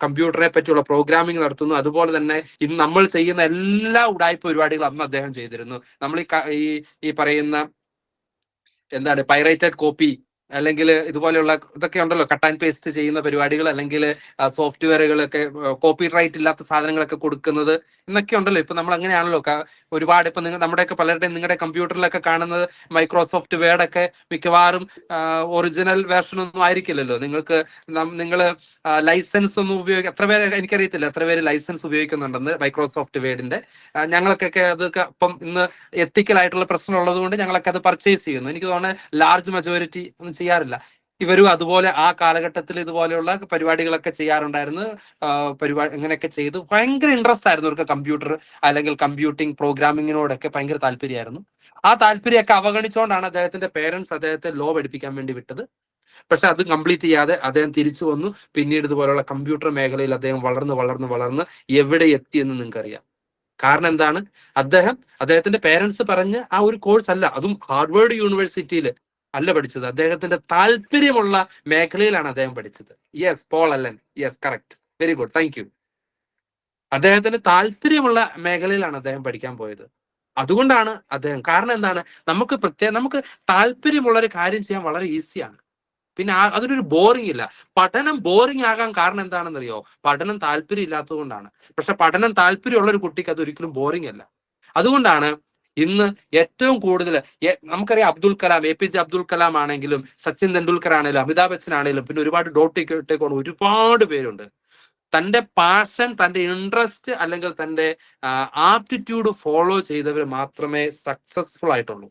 കമ്പ്യൂട്ടറെ പറ്റിയുള്ള പ്രോഗ്രാമിംഗ് നടത്തുന്നു. അതുപോലെ തന്നെ ഇന്ന് നമ്മൾ ചെയ്യുന്ന എല്ലാ ഉടായ്പ പരിപാടികളും അന്ന് അദ്ദേഹം ചെയ്തിരുന്നു. നമ്മൾ ഈ പറയുന്ന പൈറേറ്റഡ് കോപ്പി അല്ലെങ്കിൽ ഇതുപോലെയുള്ള ഇതൊക്കെ ഉണ്ടല്ലോ, കട്ട് ആൻഡ് പേസ്റ്റ് ചെയ്യുന്ന പരിപാടികൾ, അല്ലെങ്കിൽ സോഫ്റ്റ്വെയറുകളൊക്കെ കോപ്പി റൈറ്റ് ഇല്ലാത്ത സാധനങ്ങളൊക്കെ കൊടുക്കുന്നത് എന്നൊക്കെ ഉണ്ടല്ലോ. ഇപ്പൊ നമ്മൾ അങ്ങനെയാണല്ലോ ഒരുപാട്. ഇപ്പൊ നമ്മുടെയൊക്കെ പലരുടെയും നിങ്ങളുടെ കമ്പ്യൂട്ടറിലൊക്കെ കാണുന്നത് മൈക്രോസോഫ്റ്റ് വേർഡൊക്കെ മിക്കവാറും ഒറിജിനൽ വേർഷൻ ഒന്നും ആയിരിക്കില്ലല്ലോ. നിങ്ങൾ ലൈസൻസ് ഒന്നും എത്ര പേര് എനിക്കറിയത്തില്ല, എത്ര പേര് ലൈസൻസ് ഉപയോഗിക്കുന്നുണ്ടെന്ന് മൈക്രോസോഫ്റ്റ് വേർഡിന്റെ. ഞങ്ങൾക്കൊക്കെ അതൊക്കെ ഇപ്പം ഇന്ന് എത്തിക്കലായിട്ടുള്ള പ്രശ്നം ഉള്ളത് കൊണ്ട് ഞങ്ങളൊക്കെ അത് പർച്ചേസ് ചെയ്യുന്നു. എനിക്ക് തോന്നുന്നത് ലാർജ് മെജോറിറ്റി ഒന്നും ചെയ്യാറില്ല. ഇവരും അതുപോലെ ആ കാലഘട്ടത്തിൽ ഇതുപോലെയുള്ള പരിപാടികളൊക്കെ ചെയ്യാറുണ്ടായിരുന്നു. ഇങ്ങനെയൊക്കെ ചെയ്തു ഭയങ്കര ഇൻട്രസ്റ്റ് ആയിരുന്നു അവർക്ക് കമ്പ്യൂട്ടർ അല്ലെങ്കിൽ കമ്പ്യൂട്ടിംഗ് പ്രോഗ്രാമിങ്ങിനോടൊക്കെ ഭയങ്കര താല്പര്യമായിരുന്നു. ആ താല്പര്യമൊക്കെ അവഗണിച്ചുകൊണ്ടാണ് അദ്ദേഹത്തിന്റെ പേരൻസ് അദ്ദേഹത്തെ ലോ പഠിപ്പിക്കാൻ വേണ്ടി വിട്ടത്. പക്ഷെ അത് കംപ്ലീറ്റ് ചെയ്യാതെ അദ്ദേഹം തിരിച്ചു വന്നു. പിന്നീട് ഇതുപോലുള്ള കമ്പ്യൂട്ടർ മേഖലയിൽ അദ്ദേഹം വളർന്ന് എവിടെ എത്തിയെന്ന് നിങ്ങൾക്കറിയാം. കാരണം എന്താണ്? അദ്ദേഹത്തിന്റെ പേരൻസ് പറഞ്ഞ ആ ഒരു കോഴ്സ് അല്ല, അതും ഹാർവേർഡ് യൂണിവേഴ്സിറ്റിയിൽ അല്ല പഠിച്ചത്. അദ്ദേഹത്തിന്റെ താല്പര്യമുള്ള മേഖലയിലാണ് അദ്ദേഹം പഠിച്ചത്. Yes, Paul Allen, yes, correct, very good, thank you. അദ്ദേഹത്തിന് താല്പര്യമുള്ള മേഖലയിലാണ് അദ്ദേഹം പഠിക്കാൻ പോയത്. അതുകൊണ്ടാണ് കാരണം എന്താണ്, നമുക്ക് താല്പര്യമുള്ള ഒരു കാര്യം ചെയ്യാൻ വളരെ ഈസിയാണ്. പിന്നെ അതിനൊരു ബോറിംഗ് ഇല്ല. പഠനം ബോറിംഗ് ആകാൻ കാരണം എന്താണെന്നറിയോ? പഠനം താല്പര്യം ഇല്ലാത്തത് കൊണ്ടാണ്. പക്ഷെ പഠനം താല്പര്യമുള്ള ഒരു കുട്ടിക്ക് അത് ഒരിക്കലും ബോറിംഗ് അല്ല. അതുകൊണ്ടാണ് ഇന്ന് ഏറ്റവും കൂടുതൽ നമുക്കറിയാം, അബ്ദുൽ കലാം, APJ അബ്ദുൽ കലാം ആണെങ്കിലും, സച്ചിൻ തെണ്ടുൽക്കർ ആണെങ്കിലും, അമിതാഭ് ബച്ചൻ ആണെങ്കിലും, പിന്നെ ഒരുപാട് ഒരുപാട് പേരുണ്ട്. തന്റെ പാഷൻ, തന്റെ ഇൻട്രസ്റ്റ് അല്ലെങ്കിൽ തന്റെ ആപ്റ്റിറ്റ്യൂഡ് ഫോളോ ചെയ്തവർ മാത്രമേ സക്സസ്ഫുൾ ആയിട്ടുള്ളൂ.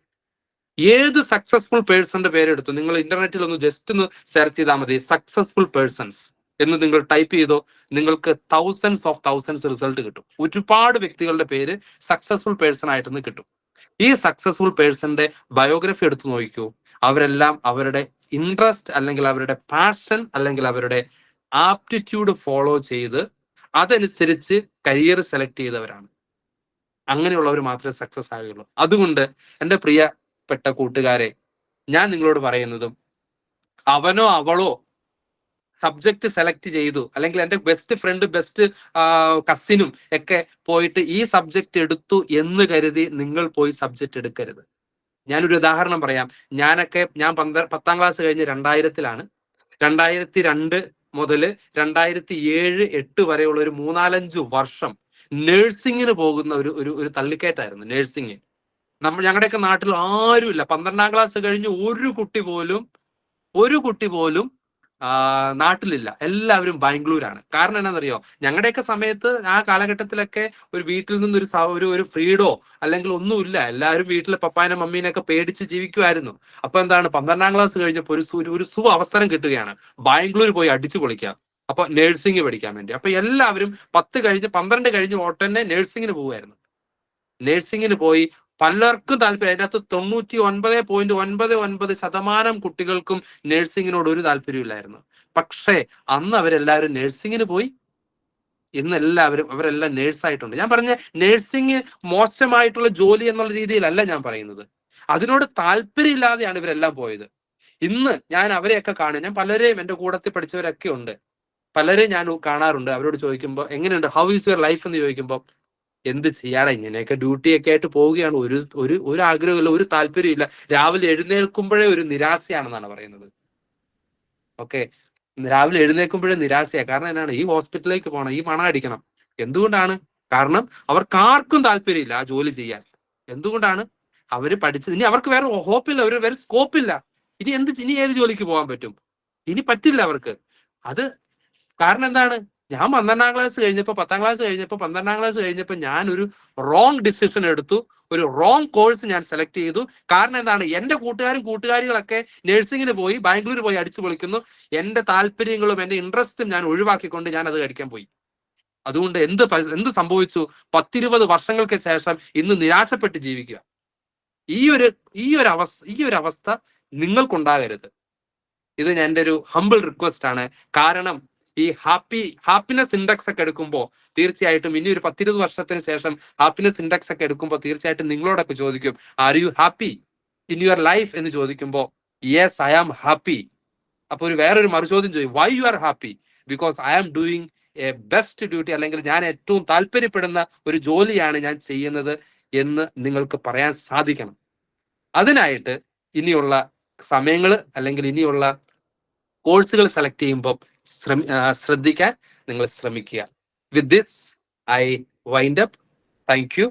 ഏത് സക്സസ്ഫുൾ പേഴ്സന്റെ പേരെടുത്തു നിങ്ങൾ ഇന്റർനെറ്റിൽ ജസ്റ്റ് ഒന്ന് സെർച്ച് ചെയ്താൽ മതി, സക്സസ്ഫുൾ പേഴ്സൺസ് എന്ന് നിങ്ങൾ ടൈപ്പ് ചെയ്തോ, നിങ്ങൾക്ക് തൗസൻഡ്സ് റിസൾട്ട് കിട്ടും. ഒരുപാട് വ്യക്തികളുടെ പേര് സക്സസ്ഫുൾ പേഴ്സൺ ആയിട്ടൊന്ന് കിട്ടും. ഈ സക്സസ്ഫുൾ പേഴ്സന്റെ ബയോഗ്രഫി എടുത്തു നോക്കൂ. അവരെല്ലാം അവരുടെ ഇൻട്രസ്റ്റ് അല്ലെങ്കിൽ അവരുടെ പാഷൻ അല്ലെങ്കിൽ അവരുടെ ആപ്റ്റിറ്റ്യൂഡ് ഫോളോ ചെയ്ത് അതനുസരിച്ച് കരിയർ സെലക്ട് ചെയ്തവരാണ്. അങ്ങനെയുള്ളവർ മാത്രമേ സക്സസ് ആകുകയുള്ളൂ. അതുകൊണ്ട് എൻ്റെ പ്രിയപ്പെട്ട കൂട്ടുകാരെ, ഞാൻ നിങ്ങളോട് പറയുന്നതും, അവനോ അവളോ സബ്ജക്ട് സെലക്ട് ചെയ്തു, അല്ലെങ്കിൽ എൻ്റെ ബെസ്റ്റ് ഫ്രണ്ട്, ബെസ്റ്റ് കസിനും ഒക്കെ പോയിട്ട് ഈ സബ്ജക്ട് എടുത്തു എന്ന് കരുതി നിങ്ങൾ പോയി സബ്ജക്ട് എടുക്കരുത്. ഞാനൊരു ഉദാഹരണം പറയാം. ഞാൻ 10ാം ക്ലാസ് കഴിഞ്ഞ് 2000-ലാണ്. 2002 മുതൽ 2007-8 വരെയുള്ള ഒരു 3-4 വർഷം നേഴ്സിങ്ങിന് പോകുന്ന ഒരു തള്ളിക്കയറ്റായിരുന്നു നേഴ്സിങ്. ഞങ്ങളുടെയൊക്കെ നാട്ടിൽ ആരുമില്ല. 12ാം ക്ലാസ് കഴിഞ്ഞ് ഒരു കുട്ടി പോലും നാട്ടിലില്ല. എല്ലാവരും ബാംഗ്ലൂരാണ്. കാരണം എന്നാണെന്നറിയോ? ഞങ്ങളുടെയൊക്കെ സമയത്ത് ആ കാലഘട്ടത്തിലൊക്കെ ഒരു വീട്ടിൽ നിന്ന് ഒരു ഫ്രീഡോ അല്ലെങ്കിൽ ഒന്നുമില്ല. എല്ലാവരും വീട്ടിലെ പപ്പാനും മമ്മീനൊക്കെ പേടിച്ച് ജീവിക്കുമായിരുന്നു. അപ്പൊ എന്താണ്, 12ാം ക്ലാസ് കഴിഞ്ഞപ്പോൾ ഒരു അവസരം കിട്ടുകയാണ്, ബാംഗ്ലൂർ പോയി അടിച്ചു പൊളിക്കാം. അപ്പൊ നേഴ്സിംഗ് പഠിക്കാൻ വേണ്ടി. അപ്പൊ എല്ലാവരും 12 കഴിഞ്ഞ് ഉടനെ നേഴ്സിങ്ങിന് പോവുമായിരുന്നു. നേഴ്സിങ്ങിന് പോയി പലർക്കും താല്പര്യം. അതിനകത്ത് 99.99% കുട്ടികൾക്കും നേഴ്സിങ്ങിനോട് ഒരു താല്പര്യമില്ലായിരുന്നു. പക്ഷേ അന്ന് അവരെല്ലാവരും നേഴ്സിങ്ങിന് പോയി. ഇന്ന് അവരെല്ലാം നേഴ്സായിട്ടുണ്ട്. ഞാൻ പറഞ്ഞ നേഴ്സിങ് മോശമായിട്ടുള്ള ജോലി എന്നുള്ള രീതിയിലല്ല ഞാൻ പറയുന്നത്. അതിനോട് താല്പര്യമില്ലാതെയാണ് ഇവരെല്ലാം പോയത്. ഇന്ന് ഞാൻ അവരെയൊക്കെ കാണും. ഞാൻ പലരെയും, എൻ്റെ കൂടത്തിൽ പഠിച്ചവരൊക്കെ ഉണ്ട്, പലരെയും ഞാൻ കാണാറുണ്ട്. അവരോട് ചോദിക്കുമ്പോൾ എങ്ങനെയുണ്ട്, ഹൗ ഈസ് യുവർ ലൈഫ് എന്ന് ചോദിക്കുമ്പോൾ, എന്ത് ചെയ്യാടാ, ഇങ്ങനെയൊക്കെ ഡ്യൂട്ടിയൊക്കെ ആയിട്ട് പോവുകയാണ്, ഒരു ആഗ്രഹമില്ല, ഒരു താല്പര്യമില്ല, രാവിലെ എഴുന്നേൽക്കുമ്പോഴേ ഒരു നിരാശയാണെന്നാണ് പറയുന്നത്. ഓക്കെ, രാവിലെ എഴുന്നേൽക്കുമ്പോഴേ നിരാശയാണ്. കാരണം എന്നാണ്, ഈ ഹോസ്പിറ്റലിലേക്ക് പോകണം, ഈ പണം അടിക്കണം. എന്തുകൊണ്ടാണ്? കാരണം അവർക്കാർക്കും താല്പര്യമില്ല ആ ജോലി ചെയ്യാൻ. എന്തുകൊണ്ടാണ്? അവര് പഠിച്ചത്, ഇനി അവർക്ക് വേറെ ഹോപ്പില്ല, വേറെ സ്കോപ്പില്ല. ഇനി ഏത് ജോലിക്ക് പോകാൻ പറ്റും? ഇനി പറ്റില്ല അവർക്ക്. അത് കാരണം എന്താണ്? ഞാൻ 12ാം ക്ലാസ് കഴിഞ്ഞപ്പോൾ 10ാം ക്ലാസ് കഴിഞ്ഞപ്പോൾ 12ാം ക്ലാസ് കഴിഞ്ഞപ്പോൾ ഞാൻ ഒരു റോങ് ഡിസിഷൻ എടുത്തു. ഒരു റോങ് കോഴ്സ് ഞാൻ സെലക്ട് ചെയ്തു. കാരണം എന്താണ്? എന്റെ കൂട്ടുകാരികളൊക്കെ നഴ്സിങ്ങിന് പോയി, ബാംഗ്ലൂർ പോയി അടിച്ചു പൊളിക്കുന്നു. എന്റെ താല്പര്യങ്ങളും എന്റെ ഇൻട്രസ്റ്റും ഞാൻ ഒഴിവാക്കിക്കൊണ്ട് ഞാൻ അത് പഠിക്കാൻ പോയി. അതുകൊണ്ട് എന്ത് സംഭവിച്ചു? 10-20 വർഷങ്ങൾക്ക് ശേഷം ഇന്ന് നിരാശപ്പെട്ട് ജീവിക്കുക. ഈ ഒരു അവസ്ഥ നിങ്ങൾക്കുണ്ടാകരുത്. ഇത് എൻ്റെ ഒരു ഹംബിൾ റിക്വസ്റ്റ് ആണ്. കാരണം ഈ ഹാപ്പിനെസ് ഇൻഡെക്സ് ഒക്കെ എടുക്കുമ്പോൾ തീർച്ചയായിട്ടും ഇനി ഒരു 10-20 വർഷത്തിന് ശേഷം ഹാപ്പിനെസ് ഇൻഡെക്സ് ഒക്കെ എടുക്കുമ്പോൾ തീർച്ചയായിട്ടും നിങ്ങളോടൊക്കെ ചോദിക്കും, are you happy in your life എന്ന് ചോദിക്കുമ്പോൾ യെസ് ഐ ആം ഹാപ്പി. അപ്പൊ വേറൊരു മറുചോദ്യം ചോദിക്കും, why you are happy? Because I am doing a best duty, അല്ലെങ്കിൽ ഞാൻ ഏറ്റവും താല്പര്യപ്പെടുന്ന ഒരു ജോലിയാണ് ഞാൻ ചെയ്യുന്നത് എന്ന് നിങ്ങൾക്ക് പറയാൻ സാധിക്കണം. അതിനായിട്ട് ഇനിയുള്ള സമയങ്ങൾ അല്ലെങ്കിൽ ഇനിയുള്ള കോഴ്സുകൾ സെലക്ട് ചെയ്യുമ്പോൾ ശ്രദ്ധിക്കാൻ നിങ്ങൾ ശ്രമിക്കുക. With this I wind up. Thank you.